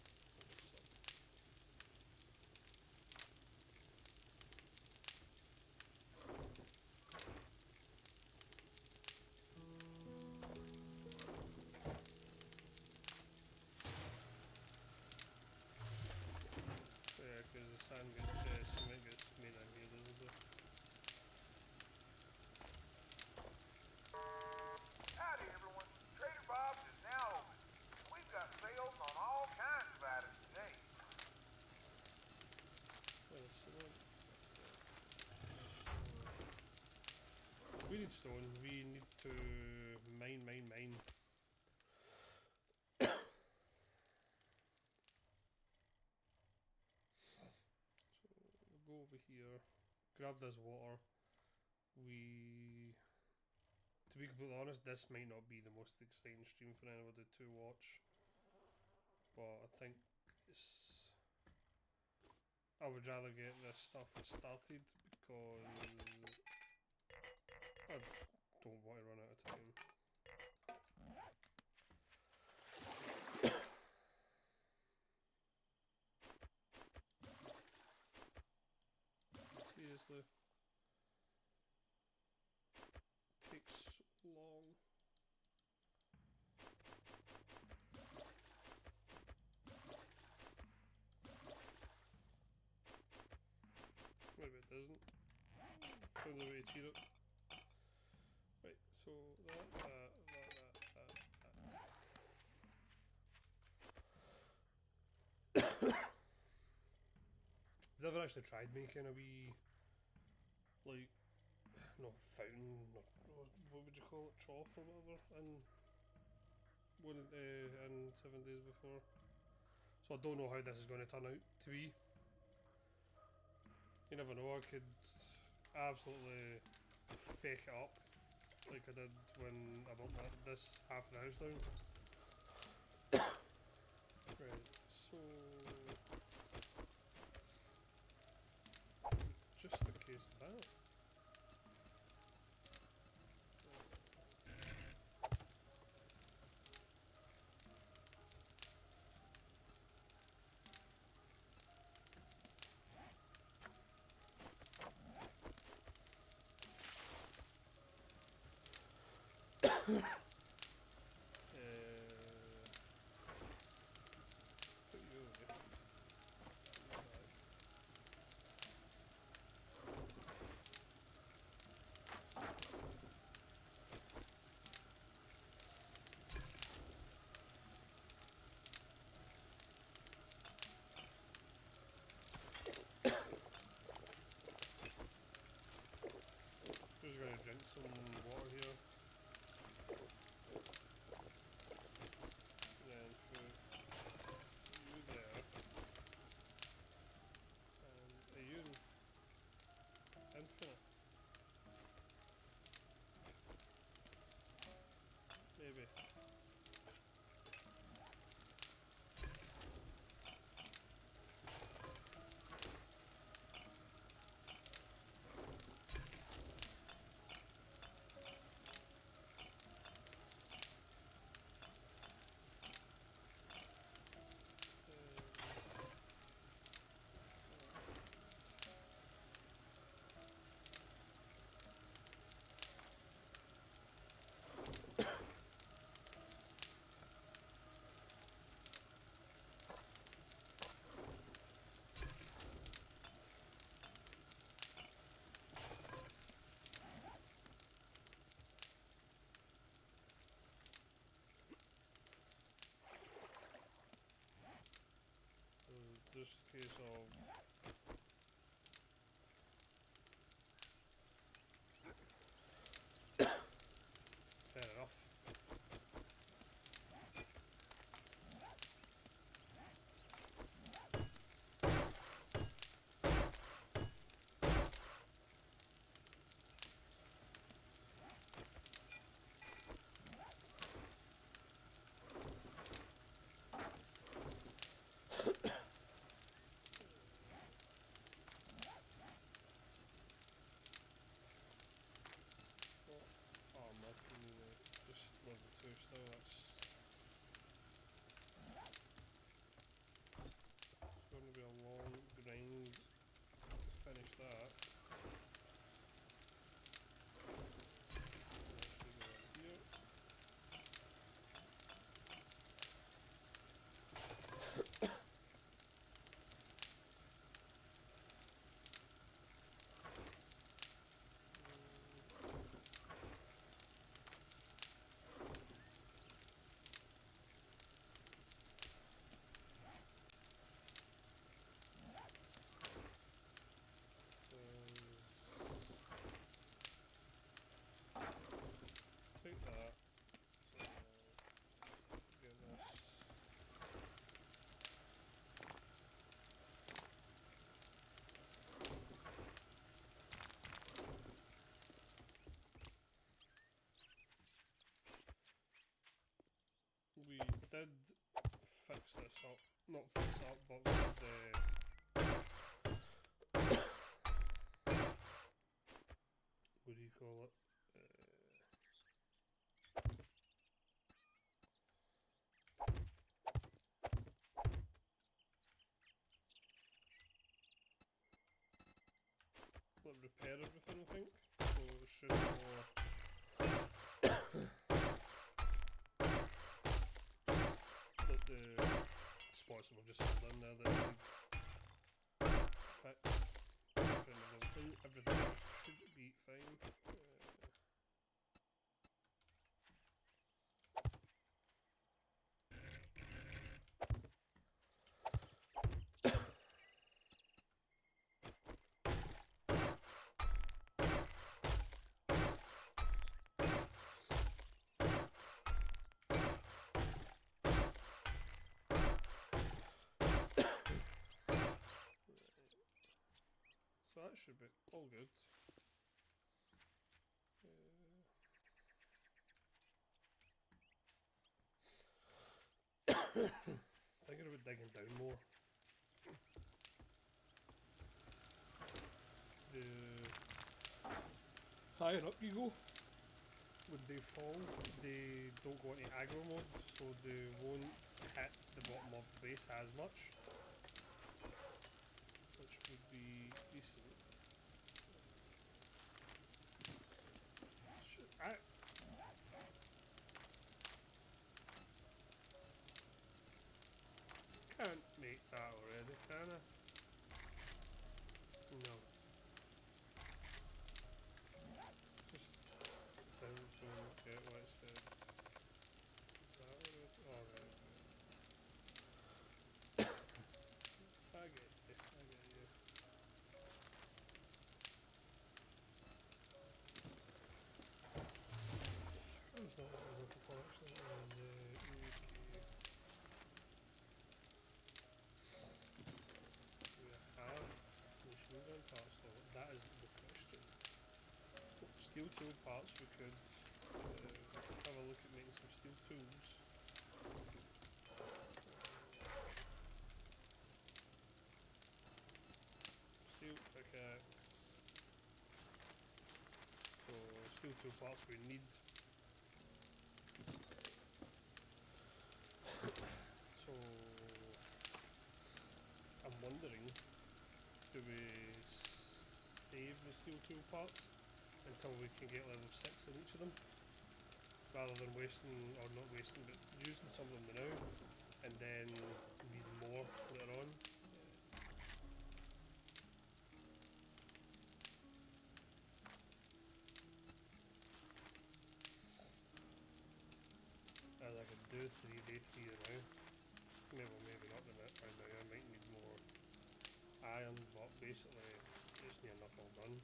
So, yeah, because the sand gets, cement gets made out here, doesn't it? Howdy, everyone. Trader Bob's is now open. We've got sales on all kinds of items today. Well, the cement. We need stone. We need to mine. So we'll go over here, grab this water. To be completely honest, this might not be the most exciting stream for anybody to watch, but I think it's. I would rather get this stuff started because I don't want to run out of time. Seriously. Takes so long. Maybe it doesn't. Found the way to cheat it. Right, so that. I've never actually tried making a wee, like, no, fountain, or what would you call it, trough or whatever, in 7 days before. So I don't know how this is going to turn out to be. You never know, I could absolutely fake it up, like I did when I built this half of the house down. Right, so... just in case of that. Put you away. Just gonna drink some water here. Then put you there. And are you infinite? Maybe. Just a case of fair enough. fix this up. Not fix up, but we could, what do you call it? Like repair everything, I think. So it should more. Like the spots that we've just filled in there that need fixed. Everything else should be fine. So that should be all good. Thinking about digging down more. The higher up you go, when they fall, they don't go into aggro mode, so they won't hit the bottom of the base as much, which would be decent. I can't make that already, can I? No. Just don't get what it says. Is that what it? Oh, right. I get you. I get you. That's not what I was looking for actually. It was UK. Do we have machine gun parts though? That is the question. Steel tool parts we could have a look at making some steel tools. Steel pickaxe. So steel tool parts we need. So I'm wondering, do we save the steel tool parts until we can get level 6 in each of them, rather than wasting, or not wasting, but using some of them now and then need more later on? As I could do 3 day 3 now. Maybe not the net right now. I might need more iron, but basically it's near enough all done.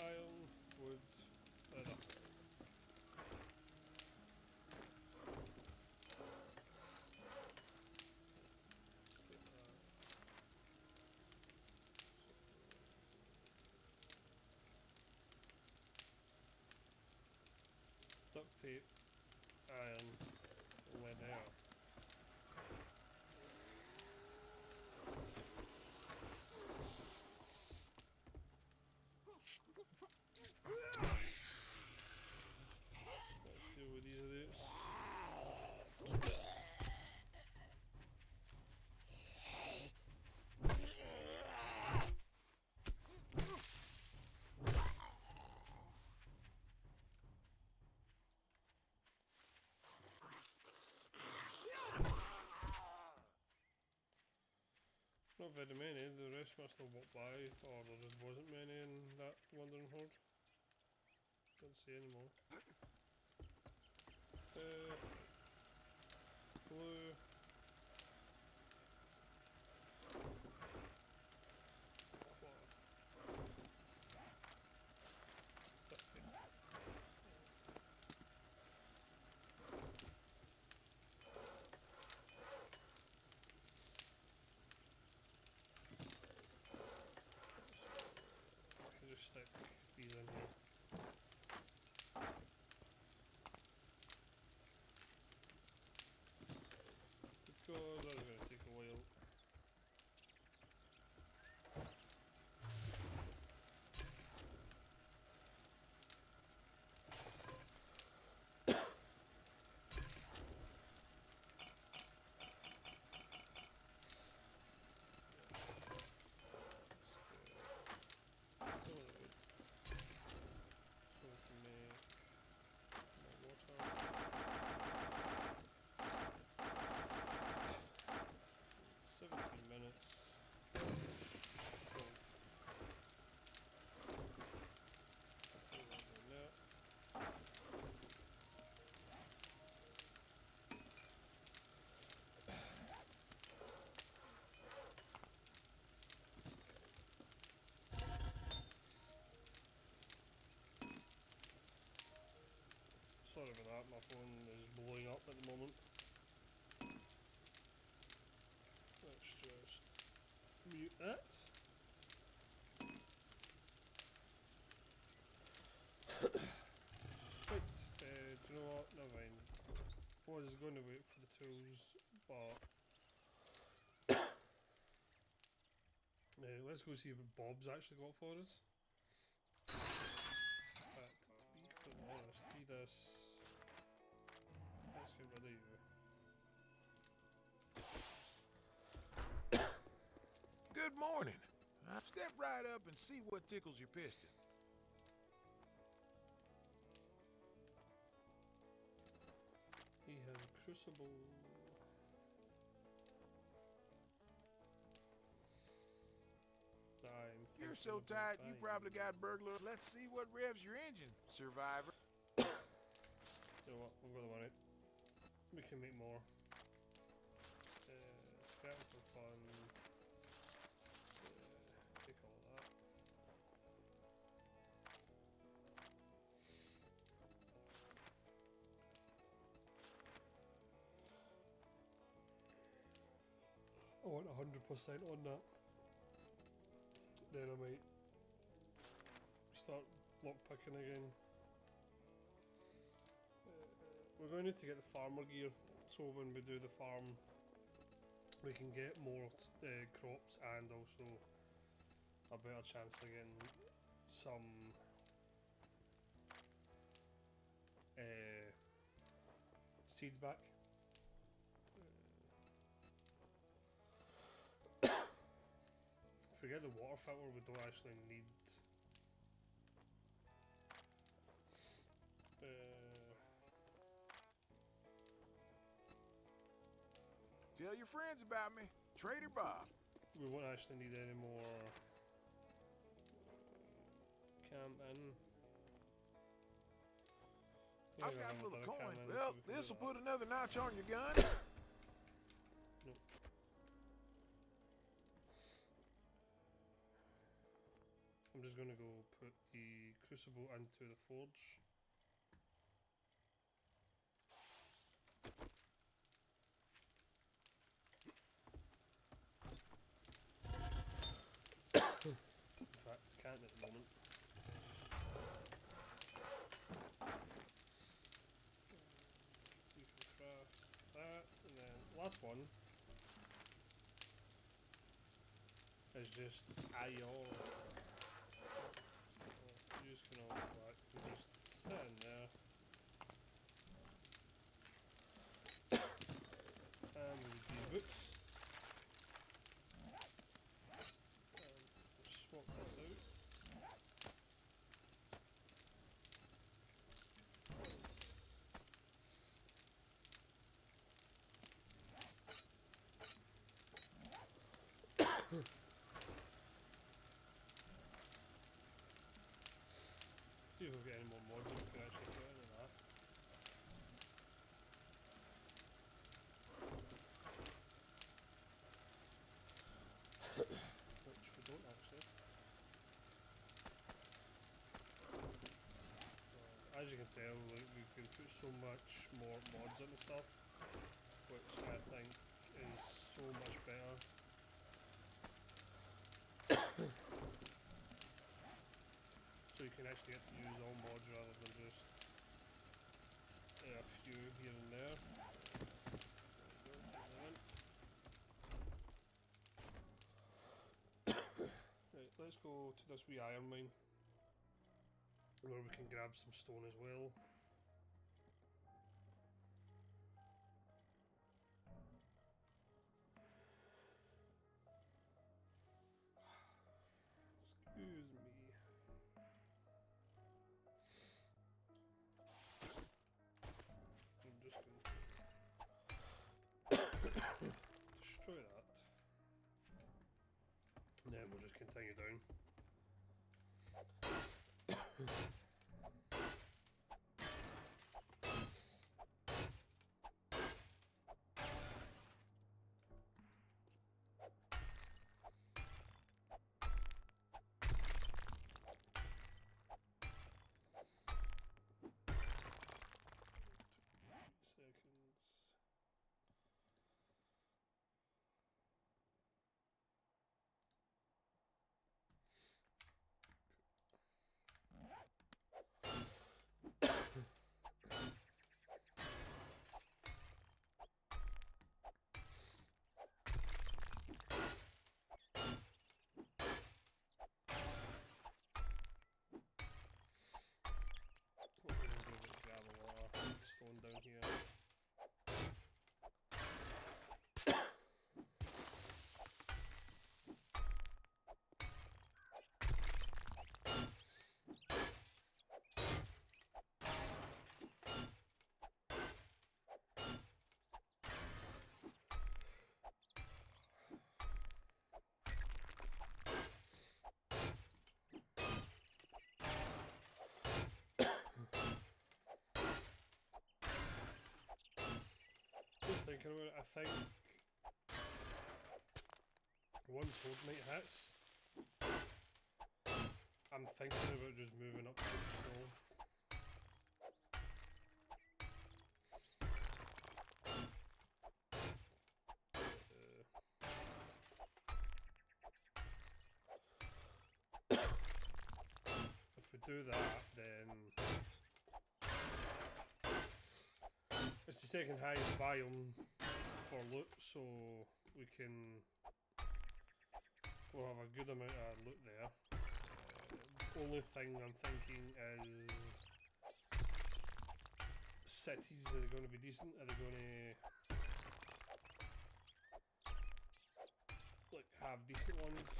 Iron, wood, leather. Duct tape, iron, leather. Let's deal with these idiots. Not very many, the rest must have walked by, or there just wasn't many in that wandering horde. Don't see any more. glue. Cloth. 50. I can just stick these in here. God, that's going to take a while. So we can make more water. 17 minutes. Cool. Put that in there. Sorry about that, my phone is blowing up at the moment. Let's just mute that. Right, do you know what? Never mind. I was going to wait for the tools, but let's go see what Bob's actually got for us. In fact, to be completely honest, see this. Let's get rid of you. Good morning. Step right up and see what tickles your piston. He has a crucible. You're so tight, you probably got burglar. Let's see what revs your engine, survivor. You know what? We've got the money. We can make more. Scouting for fun. Take all of that. I want 100% on that. Then I might start lockpicking again. We're going to need to get the farmer gear, so when we do the farm, we can get more crops and also a better chance of getting some seeds back. Forget the water filter, we don't actually need. Tell your friends about me, Trader Bob. We won't actually need any more camping. I've got a little coin. Well, this'll put another notch on your gun. Nope. I'm just gonna go put the crucible into the forge. In fact, I can't at the moment. We can craft that, and then last one is just IO. You're just gonna like just sit in there. And we do boots. Swap this out. See if we've got any more mods we can actually put into that. tell, like, we can put so much more mods into stuff, which I think is so much better. So you can actually get to use all mods rather than just a few here and there. Right, let's go to this wee iron mine where we can grab some stone as well. Excuse me. I'm just going to destroy that. And then we'll just continue down. Seconds. What we're gonna do is grab a lot of stone down here. Just thinking about it, I think once Horde Night hits, I'm thinking about just moving up to the snow. If we do that, then it's the second highest biome for loot, so we'll have a good amount of loot there. Only thing I'm thinking is cities, are they going to be decent? Are they going to like have decent ones?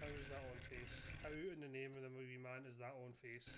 How is that on face? How in the name of the movie man is that on face?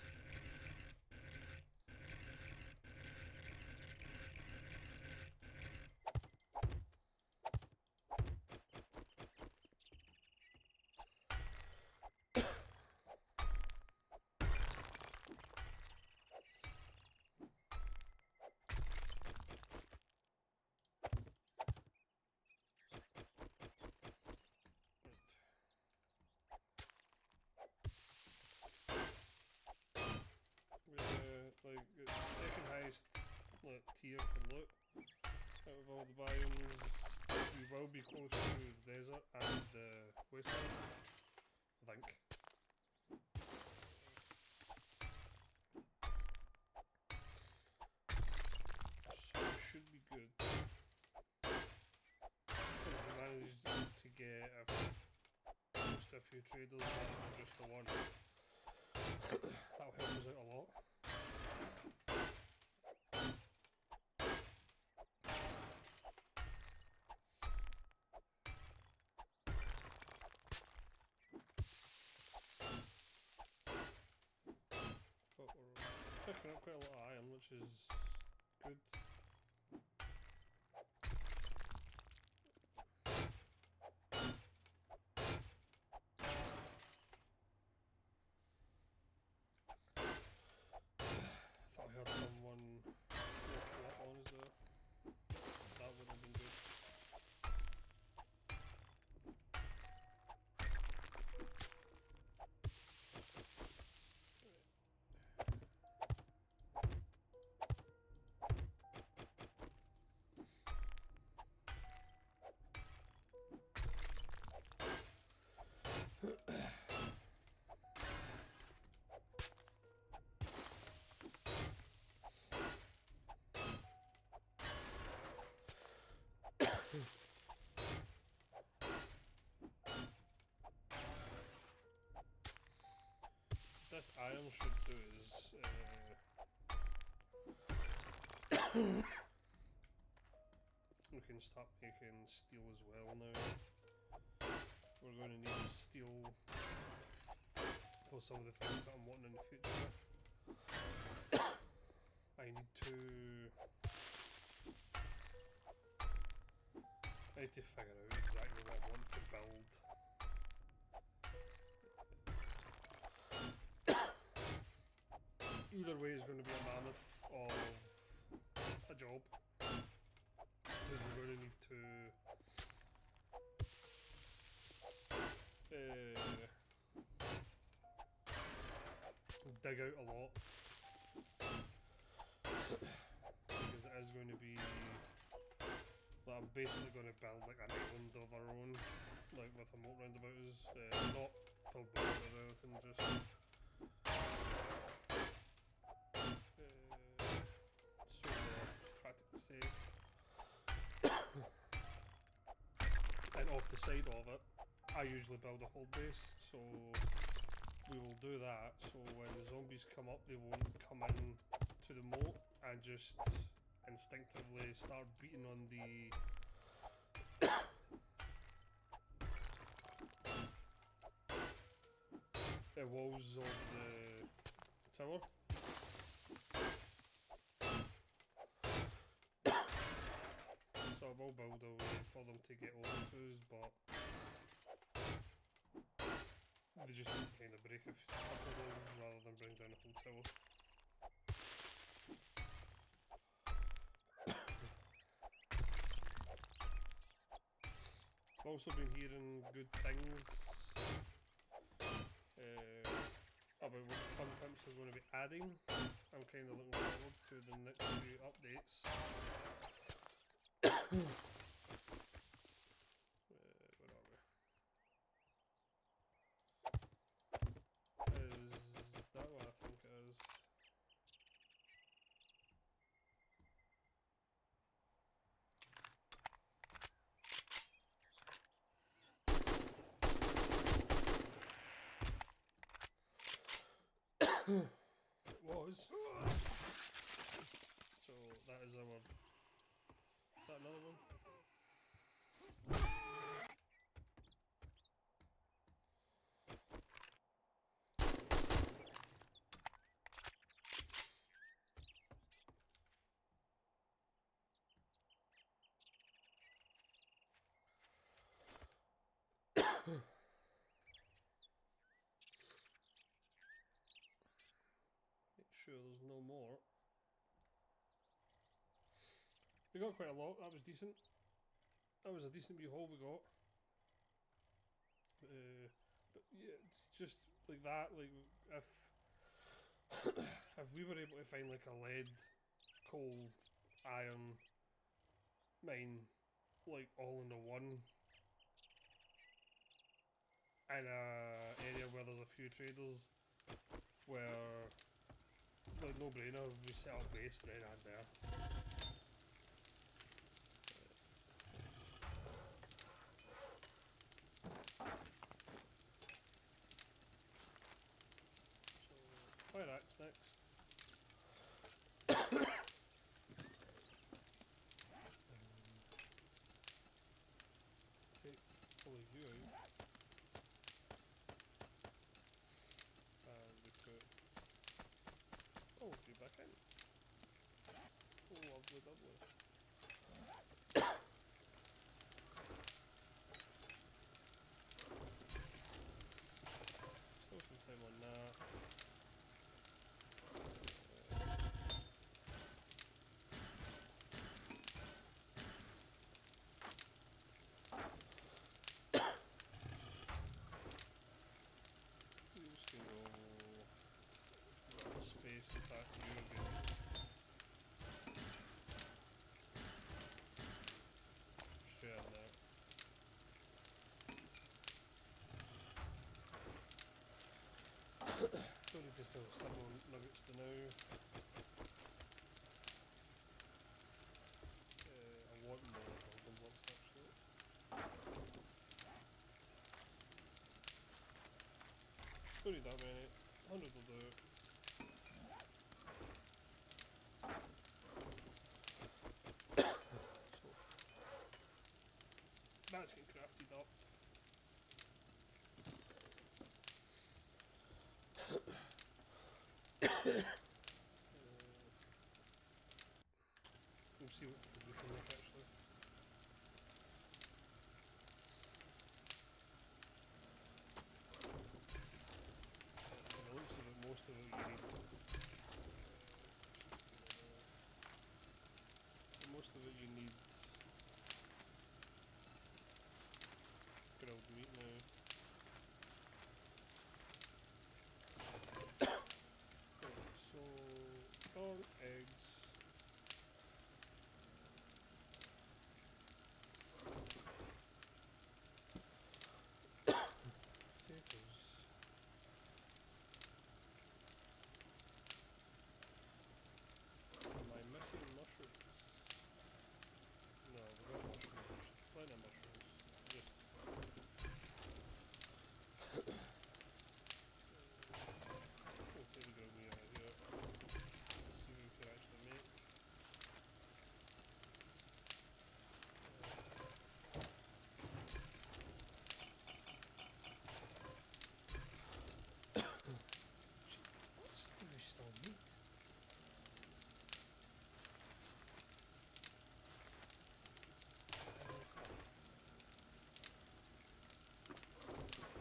Like it's the second highest like, tier for loot out of all the biomes. We will be close to the desert and the wasteland, I think. So it should be good. We managed to get close to a few traders rather than just the one. That'll help us out a lot. But we're picking up quite a lot of iron, which is good. this iron should do is we can start making steel as well now. We're going to need steel for some of the things that I'm wanting in the future. I need to figure out exactly what I want to build. Either way is going to be a mammoth of a job, because we're going to need to dig out a lot, because it is going to be, well, I'm basically going to build like an island of our own, like with a moat round about us, not filled with water or anything, just so we're practically safe. And off the side of it, I usually build a hold base, so we will do that, so when the zombies come up they won't come in to the moat and just instinctively start beating on the walls of the tower. So I will build a way for them to get over to us, but they just need to kind of break a couple of those rather than bring down a whole tower. I've also been hearing good things about what the Fun Pimps are going to be adding. I'm kind of looking forward to the next few updates. Where are we? Is that what I think it is? It was. So that is our. Is that another one? Make sure there's no more. We got quite a lot, that was decent. That was a decent wee haul we got. But yeah, it's just like that, like if if we were able to find like a lead, coal, iron mine, like all in the one, in a area where there's a few traders, where like no brainer, we set up base then and there. So fire axe next. Take all of you out. And we put all of you back in. Lovely, lovely. Still some time on that. You just can go space attack you again. Straight out there. Don't need to sell several nuggets to now. I want more golden blocks actually. Don't need that many. 100 will do it. So, that's getting crafted up. We'll see what food we can make actually. By the looks of it, most of it you need. Most of it you need grilled meat now. Right, so corn, eggs. Potatoes. Am I missing mushrooms? No, we've got mushrooms. Plenty of mushrooms. Just we'll take the grilled meat out of here. Let's see what we can actually make. What's do we still need?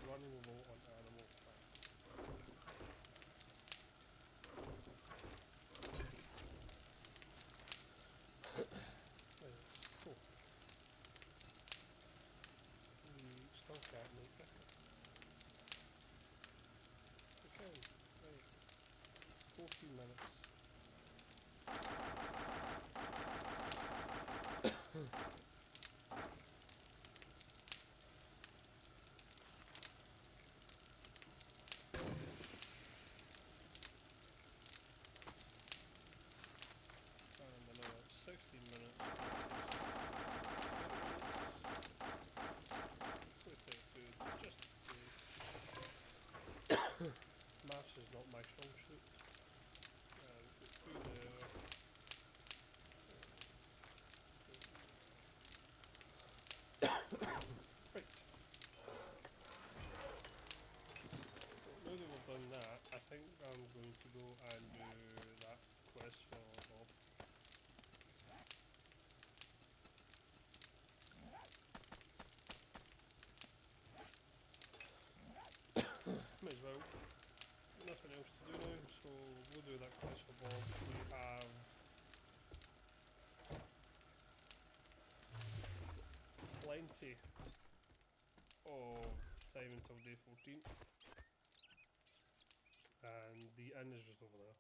Running low on animal fat. Right, so we still can't make bacon. We can, right. 14 minutes. And another 16 minutes. 32, just in case. Maths is not my strong suit. Put there. Right. Now that we've done that, I think I'm going to go and do that quest for Bob. Might as well. Nothing else to do now, so we'll do that quest for Bob. We have plenty of time until day 14. And the inn is just over there.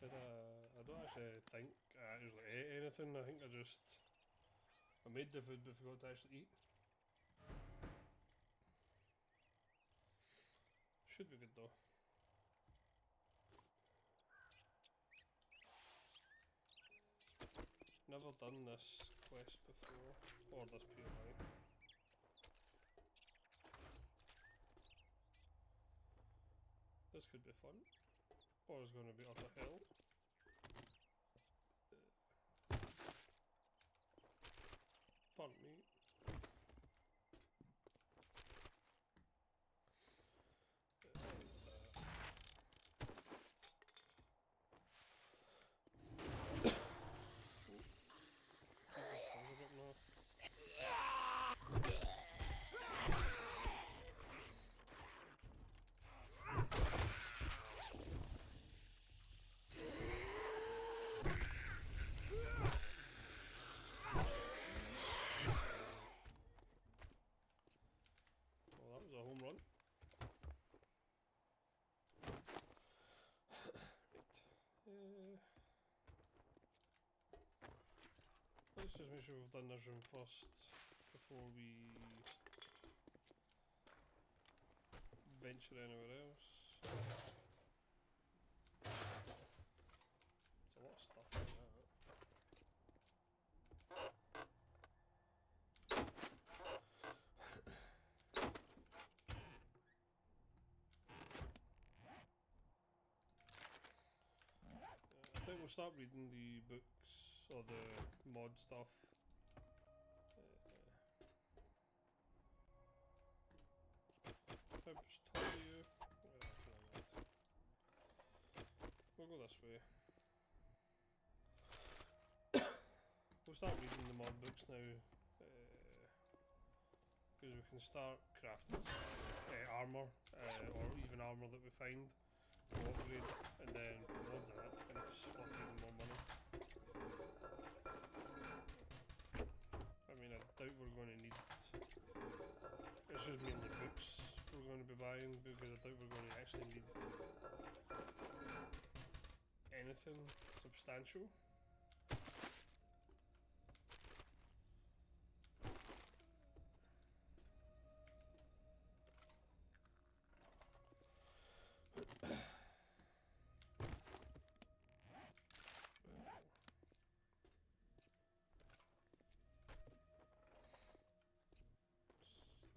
I don't actually think I actually ate anything. I think I made the food but forgot to actually eat. Should be good though. Never done this quest before, or this PMI. This could be fun, or it's going to be utter hell. Pardon me. Let's just make sure we've done this room first before we venture anywhere else. There's a lot of stuff in that. We'll start reading the books or the mod stuff. Pips told you. We'll go this way. We'll start reading the mod books now, because we can start crafting some armour, or even armour that we find. We'll upgrade and then put mods in it, and it's worth even more money. I mean, I doubt we're going to need. It's just mainly books we're going to be buying, because I doubt we're going to actually need anything substantial.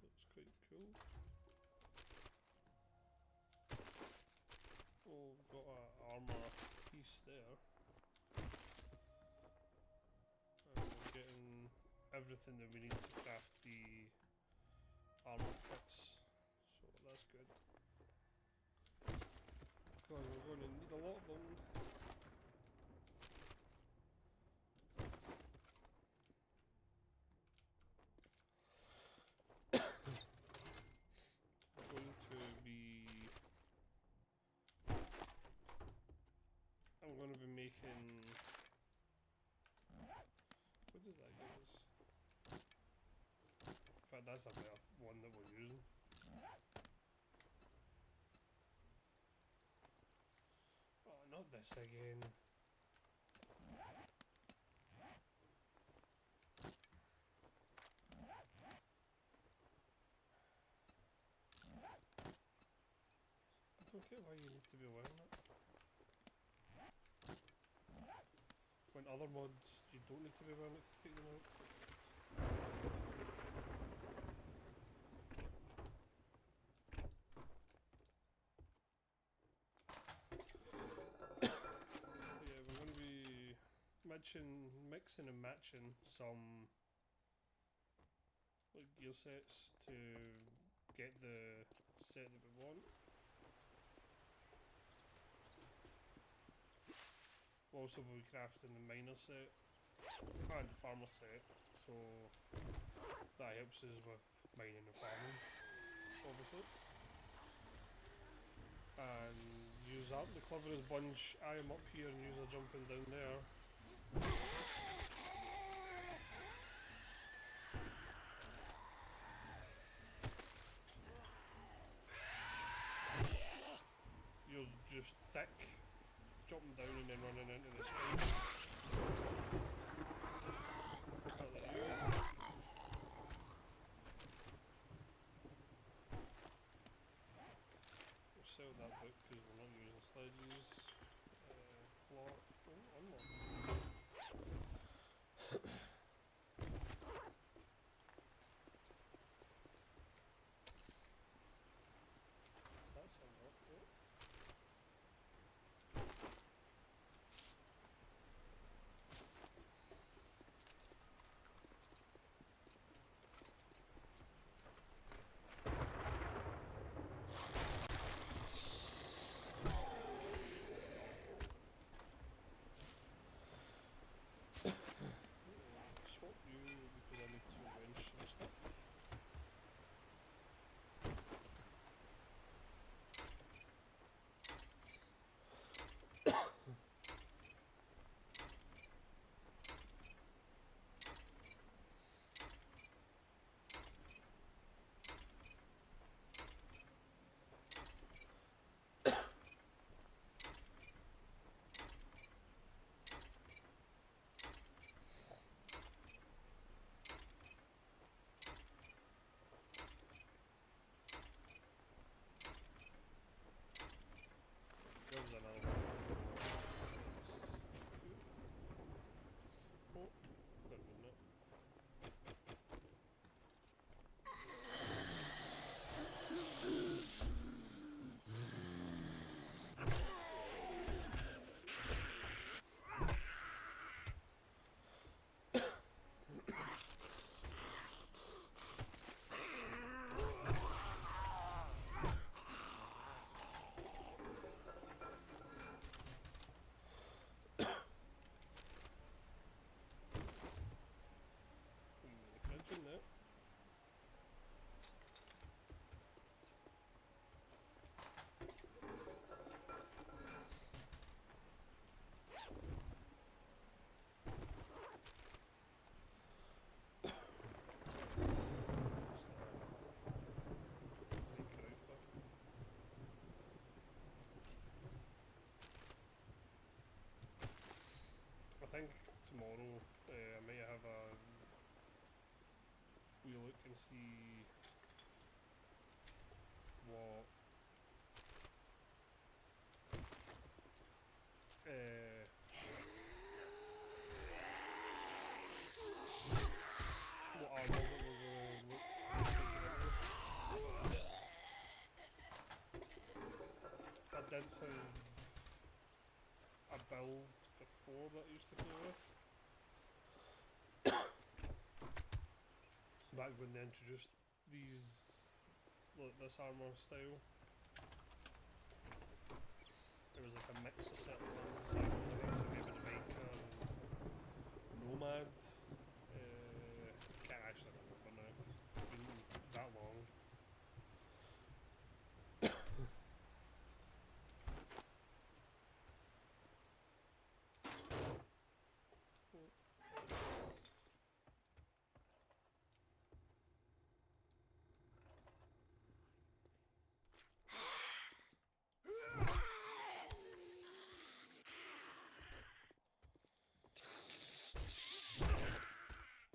Looks quite cool. Oh, we've got an armour piece there. And we're getting everything that we need to craft the armour kits, so that's good. Because we're going to need a lot of them. I'm going to be making. What does that give us? In fact, that's a better one that we're using. Oh, not this again. I don't get why you need to be wearing it. When other mods, you don't need to be wearing it to take them out. Yeah, we're going to be mixing and matching some like gear sets to get the set that we want. We'll also be crafting the miner set and the farmer set, so that helps us with mining and farming, obviously. And use up the cleverest bunch. I am up here and use are jumping down there. You're just thick, jumping down and then running into the spine. We'll sell that book because we're not using sledges. Block. Oh, unlocked. That's unlocked, yeah. think tomorrow I might have a wee look and see what what armor that we're gonna look I didn't have a build before that I used to play with. Back when they introduced these, this armor style. It was like a mix of certain ones, like the mix of maybe the Viking and Nomad. Can't actually remember now. It's been that long.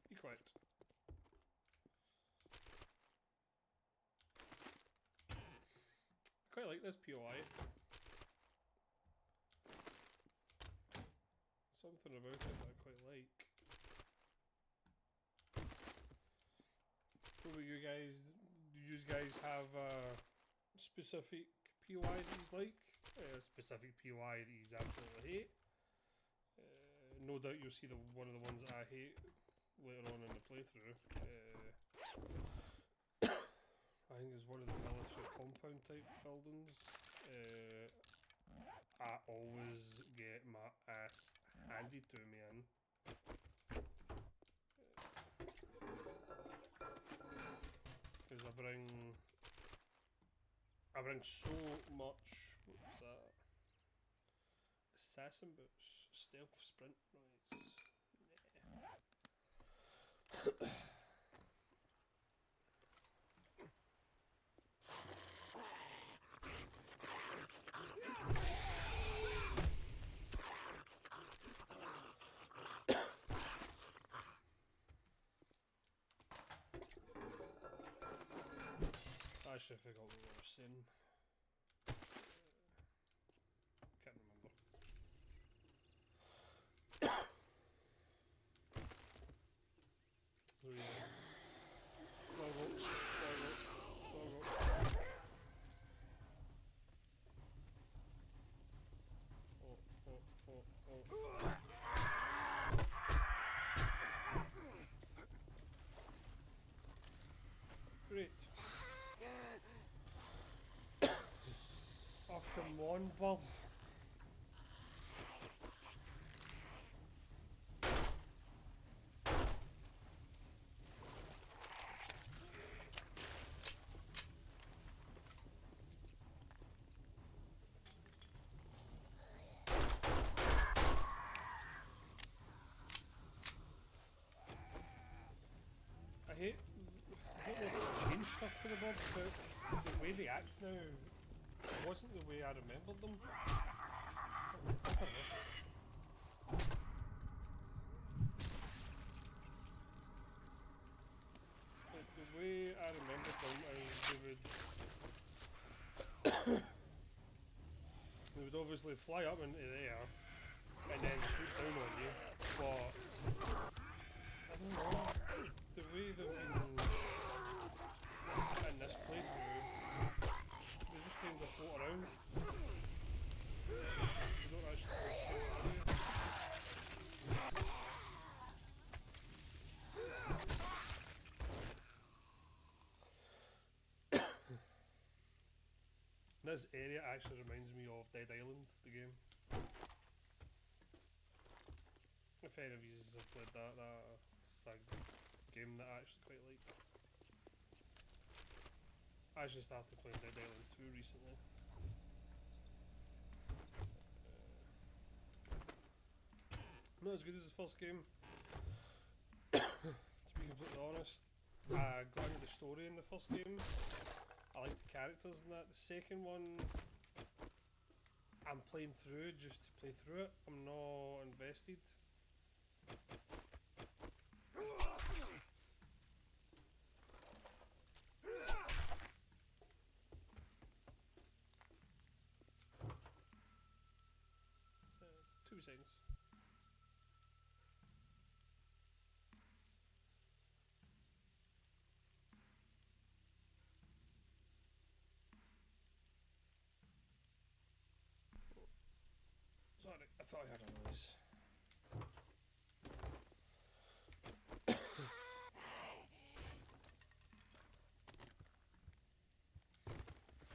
Be quiet. I quite like this POI. Something about it that I quite like. What about you guys? Do you guys have a specific POI that you like? Specific POI that you absolutely hate? No doubt you'll see one of the ones that I hate later on in the playthrough. I think it's one of the military compound type buildings. I always get my ass handed to me in. Because I bring so much, what's that? Assassin boots, stealth sprint noise. Nah. I actually forgot what we were saying. Can't remember. There we go. Go. Oh. Great. Oh, come on, bud. I hate they change stuff to the birds, but the way they act now wasn't the way I remembered them. What a riff. Like, the way I remembered them is they would obviously fly up into the air and then swoop down on you, but I don't know, the way they've been in this playthrough, they just kind of float around. They don't actually go straight through you. This area actually reminds me of Dead Island, the game. If any of you have played that, that's a game that I actually quite like. I actually started playing Dead Island 2 recently. Not as good as the first game. To be completely honest, I got into the story in the first game. I like the characters and that. The second one, I'm playing through just to play through it. I'm not invested. 2 seconds. Sorry, I thought I heard a noise.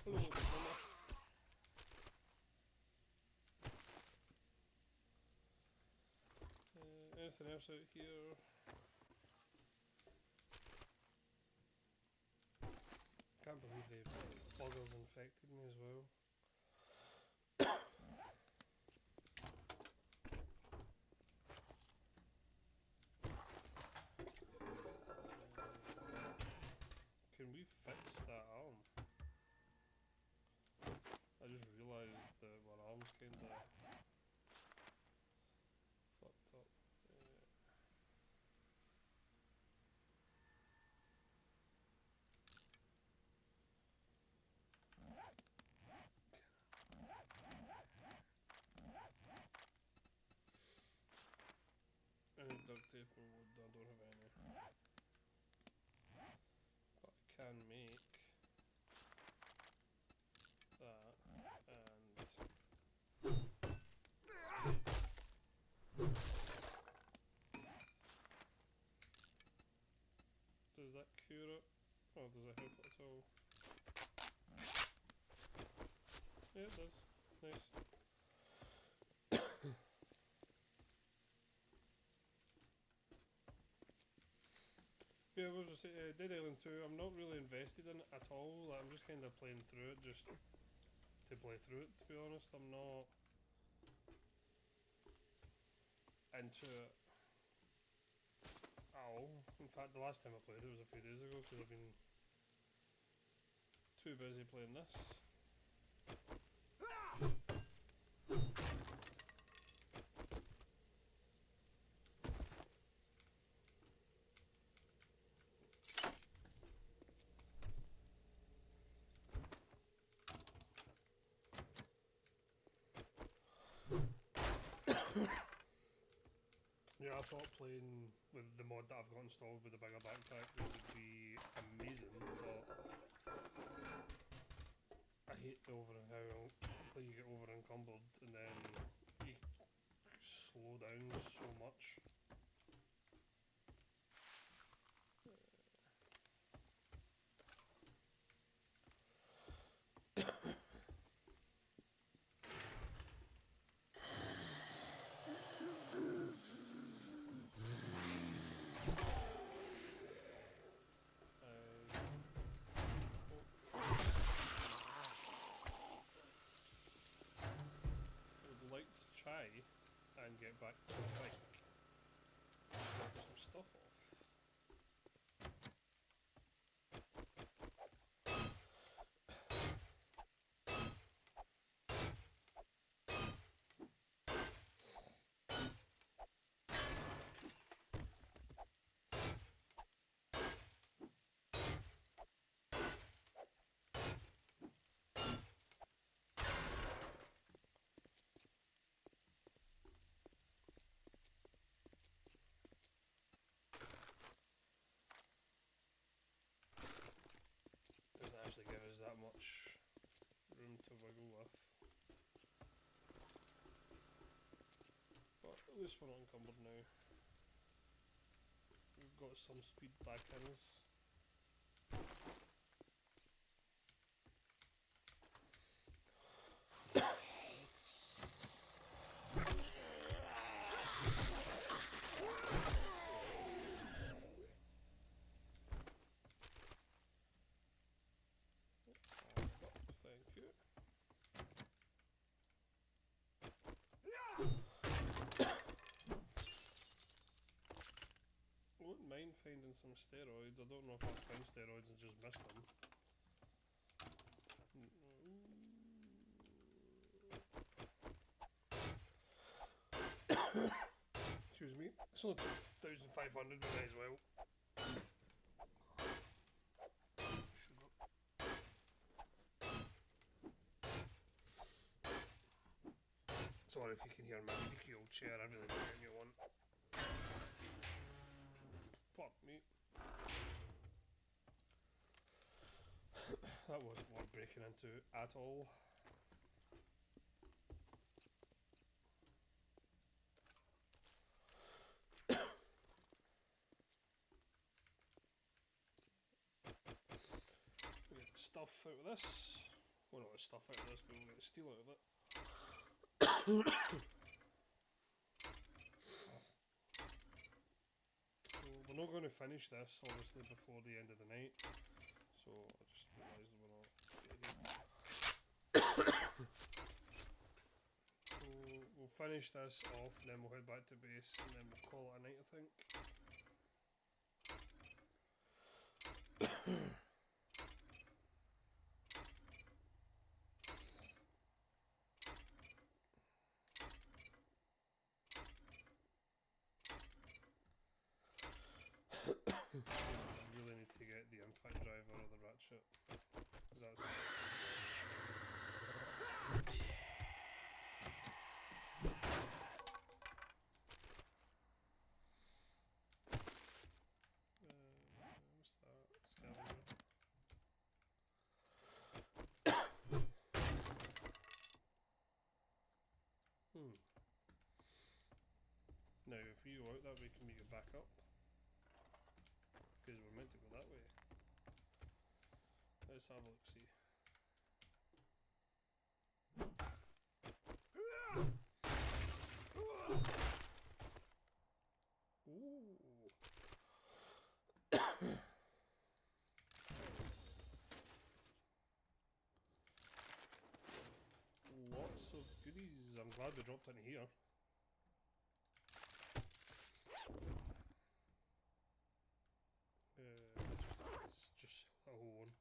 Hello, Mama. Anything else out here? Can't believe the buggers infected me as well. Can we fix that arm? I just realised that my arm's kinda fucked up. Any duct tape or wood? I don't have any. But I can make that and does that cure it? Oh, does it help at all? Yeah, it does. Nice. Yeah, what was I say? Dead Island 2, I'm not really invested in it at all. Like, I'm just kind of playing through it just to play through it, to be honest. I'm not into it at all. In fact, the last time I played it was a few days ago because I've been too busy playing this. Yeah, I thought playing with the mod that I've got installed with the bigger backpack would be amazing, but I hate how quickly you get over encumbered and then you slow down so much. Would like to try and get back to the bike. Drop some stuff off. Doesn't actually give us that much room to wiggle with. But at least we're not encumbered now. We've got some speed back in us. Thank you. I wouldn't mind finding some steroids. I don't know if I've found steroids and just missed them. Excuse me. It's only 2,500, but may as well. Sugar. Sorry if you can hear my creaky old chair, I really need a new one. Pardon me. That wasn't worth breaking into at all. We get stuff out of this. Well, not stuff out of this, but we'll get steel out of it. So we're not going to finish this, obviously, before the end of the night. So I just realised we're not. So we'll finish this off, and then we'll head back to base, and then we'll call it a night, I think. I really need to get the impact driver or the ratchet. 'Cause that's what's that? Scavenger. Now, if we go out that way, can we get back up? Because we're meant to go that way. Let's have a look, see. Ooh. Lots of goodies. I'm glad they dropped in here. Let's just a whole one.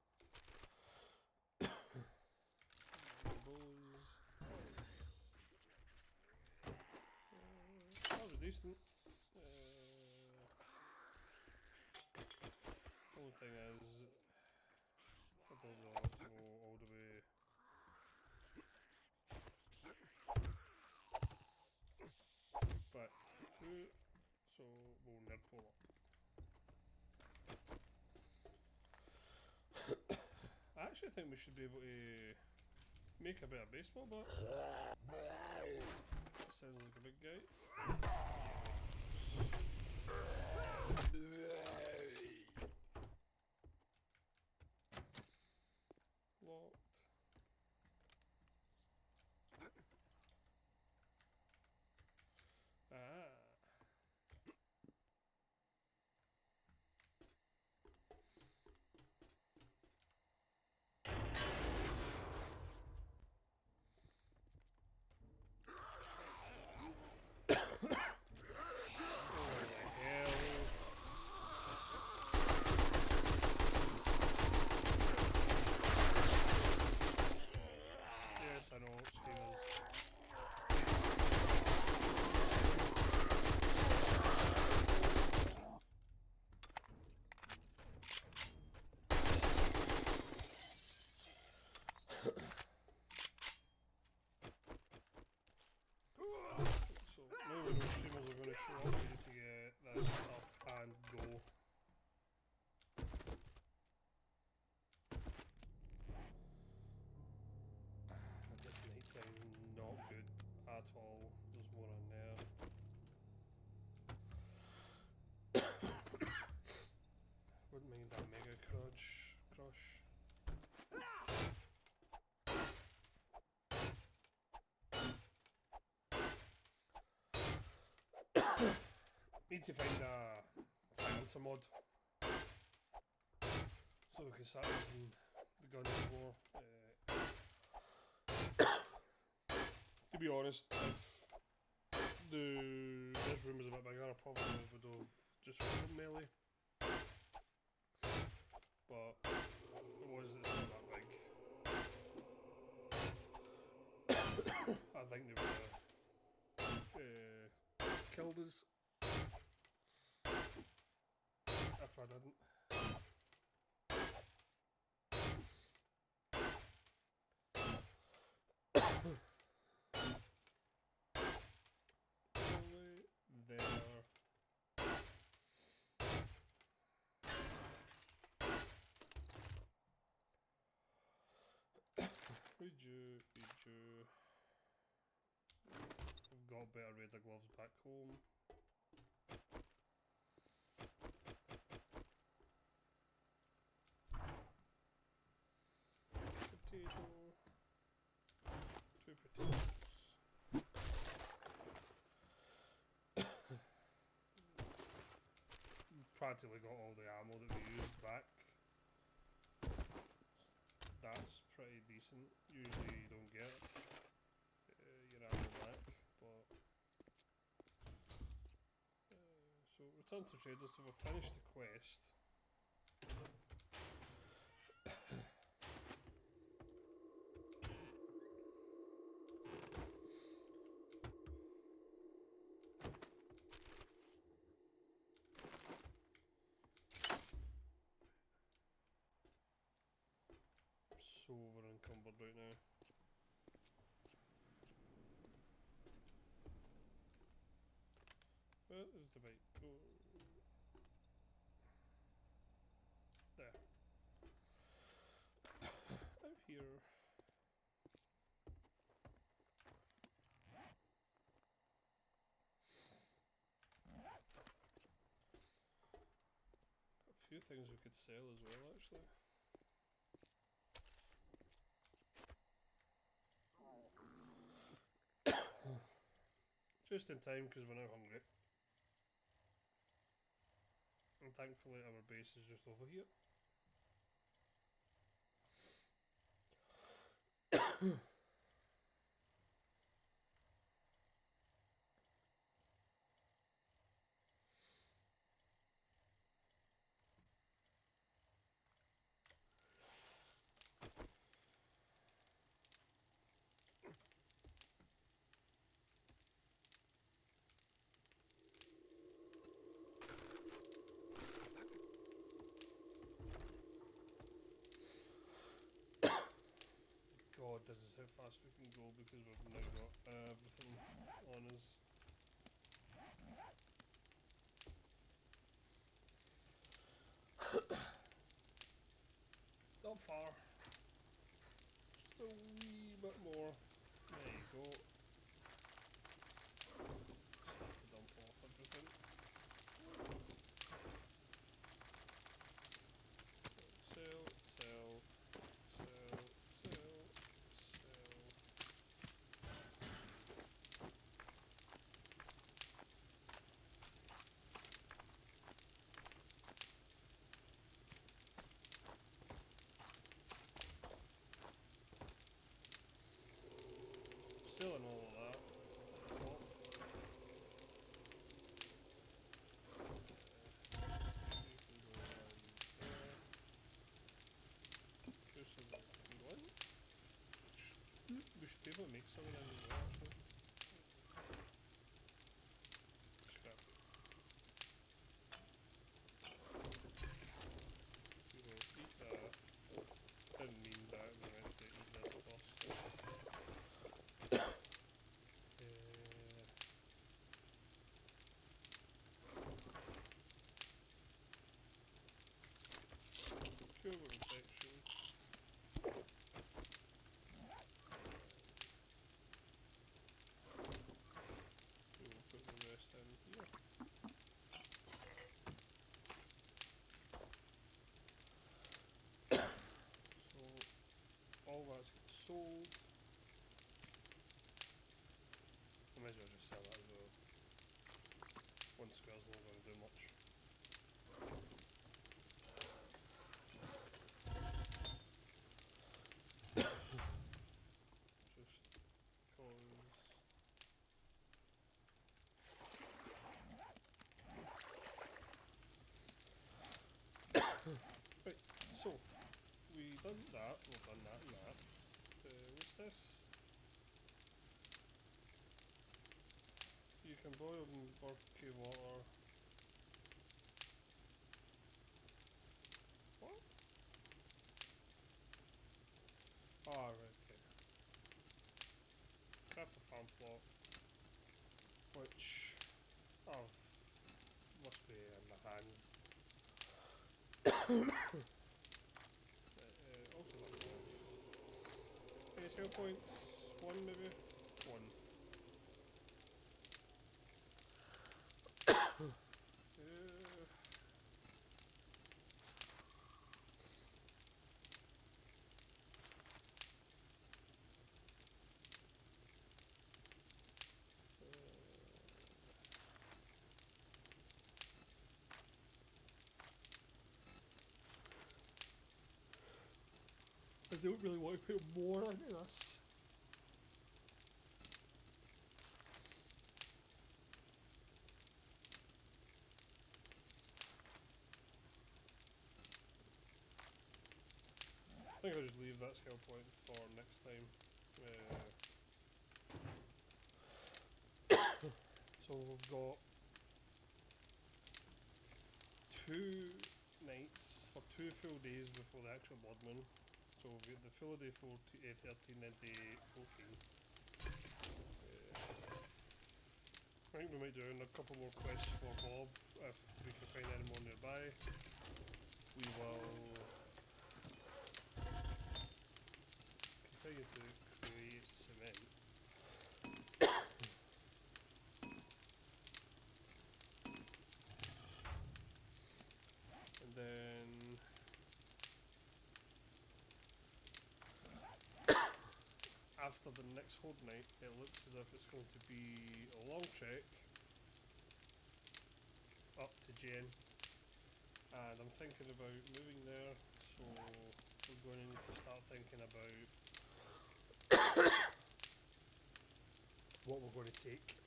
That was decent. Only thing is, I don't really want to go all the way. Back through, so we'll nerd pull up. I actually think we should be able to make a bit of baseball bat. Sounds like a big guy. Locked. Ah. Yes, I know, screamers. So now we know streamers are going to show up, we need to get that stuff and go. This nighttime not good at all. There's more in there. Wouldn't mind that mega crush. Need to find a silencer mod so we can start using the guns more. To be honest, if this room was a bit bigger, I probably would have just rolled melee. But it's not that big. I think they would have killed us. if I didn't. Only there. Read you. I've got better radar gloves back home. Potato. 2 potatoes. Practically got all the ammo that we used back. That's pretty decent. Usually you don't get your ammo back, but so return to trader. So we've finished the quest. So over encumbered right now. Where is the bike? Oh. There. Out here. A few things we could sell as well, actually. Just in time because we're now hungry. And thankfully our base is just over here. God, this is how fast we can go because we've now got everything on us. Not far. Just a wee bit more. There you go. Start to dump off everything. Sell, sell, sell, sell, sell. Selling all of that. Top. You can go around there. Just so that we can go in. We should be able to make some of them as well, actually. Scrap. We will eat that. Didn't mean that, we meant to eat this first. Cure infection. We will put the rest in here. So all that's sold. I might as well just sell that as well. One square's not going to do much. Just cause. Right, so we done that, we've done that and that. What's this? You can boil in murky water. Ah, right, okay. Craft a farm plot, which must be in my hands. Also not bad. Okay, sale points, 1 maybe? 1. I don't really want to put more into this. I think I'll just leave that skill point for next time. So we've got 2 nights, or 2 full days before the actual blood moon. So we've got the full day 13 and day 14. I think we might do a couple more quests for Bob if we can find any more nearby. We will continue to create cement. And then after the next hold night, it looks as if it's going to be a long trek up to Jen. And I'm thinking about moving there, so we're going to need to start thinking about what we're going to take.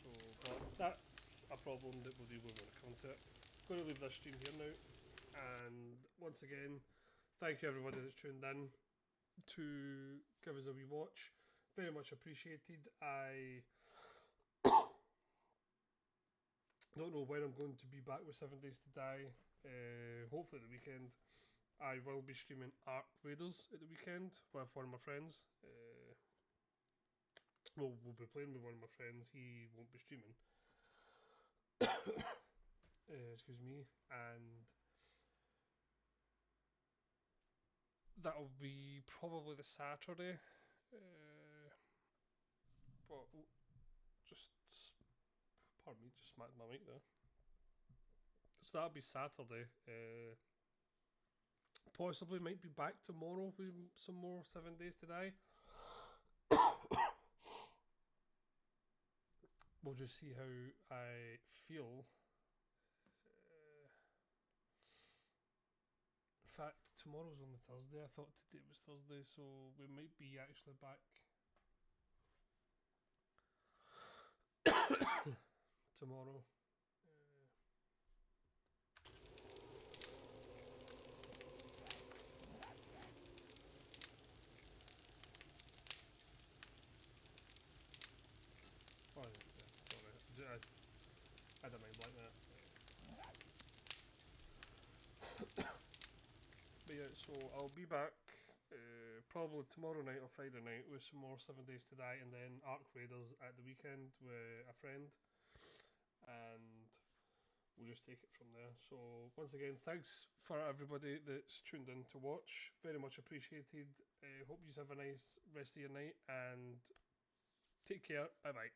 So, but that's a problem that we'll deal with when we come to it. I'm going to leave this stream here now, and once again, thank you everybody that's tuned in to give us a wee watch. Very much appreciated. I don't know when I'm going to be back with 7 Days to Die. Hopefully the weekend. I will be streaming Ark Raiders at the weekend with one of my friends. Well, we'll be playing with one of my friends. He won't be streaming. Excuse me. And that'll be probably the Saturday. But just, pardon me, just smacked my mic there. So that'll be Saturday. Possibly might be back tomorrow with some more 7 Days to Die. We'll just see how I feel. In fact, tomorrow's only Thursday. I thought today was Thursday, so we might be actually back tomorrow. Oh yeah, sorry. I don't mind like that. But yeah, so I'll be back probably tomorrow night or Friday night with some more 7 Days to Die, and then Ark Raiders at the weekend with a friend, and we'll just take it from there. So once again, thanks for everybody that's tuned in to watch. Very much appreciated. Hope you have a nice rest of your night, and take care. Bye bye.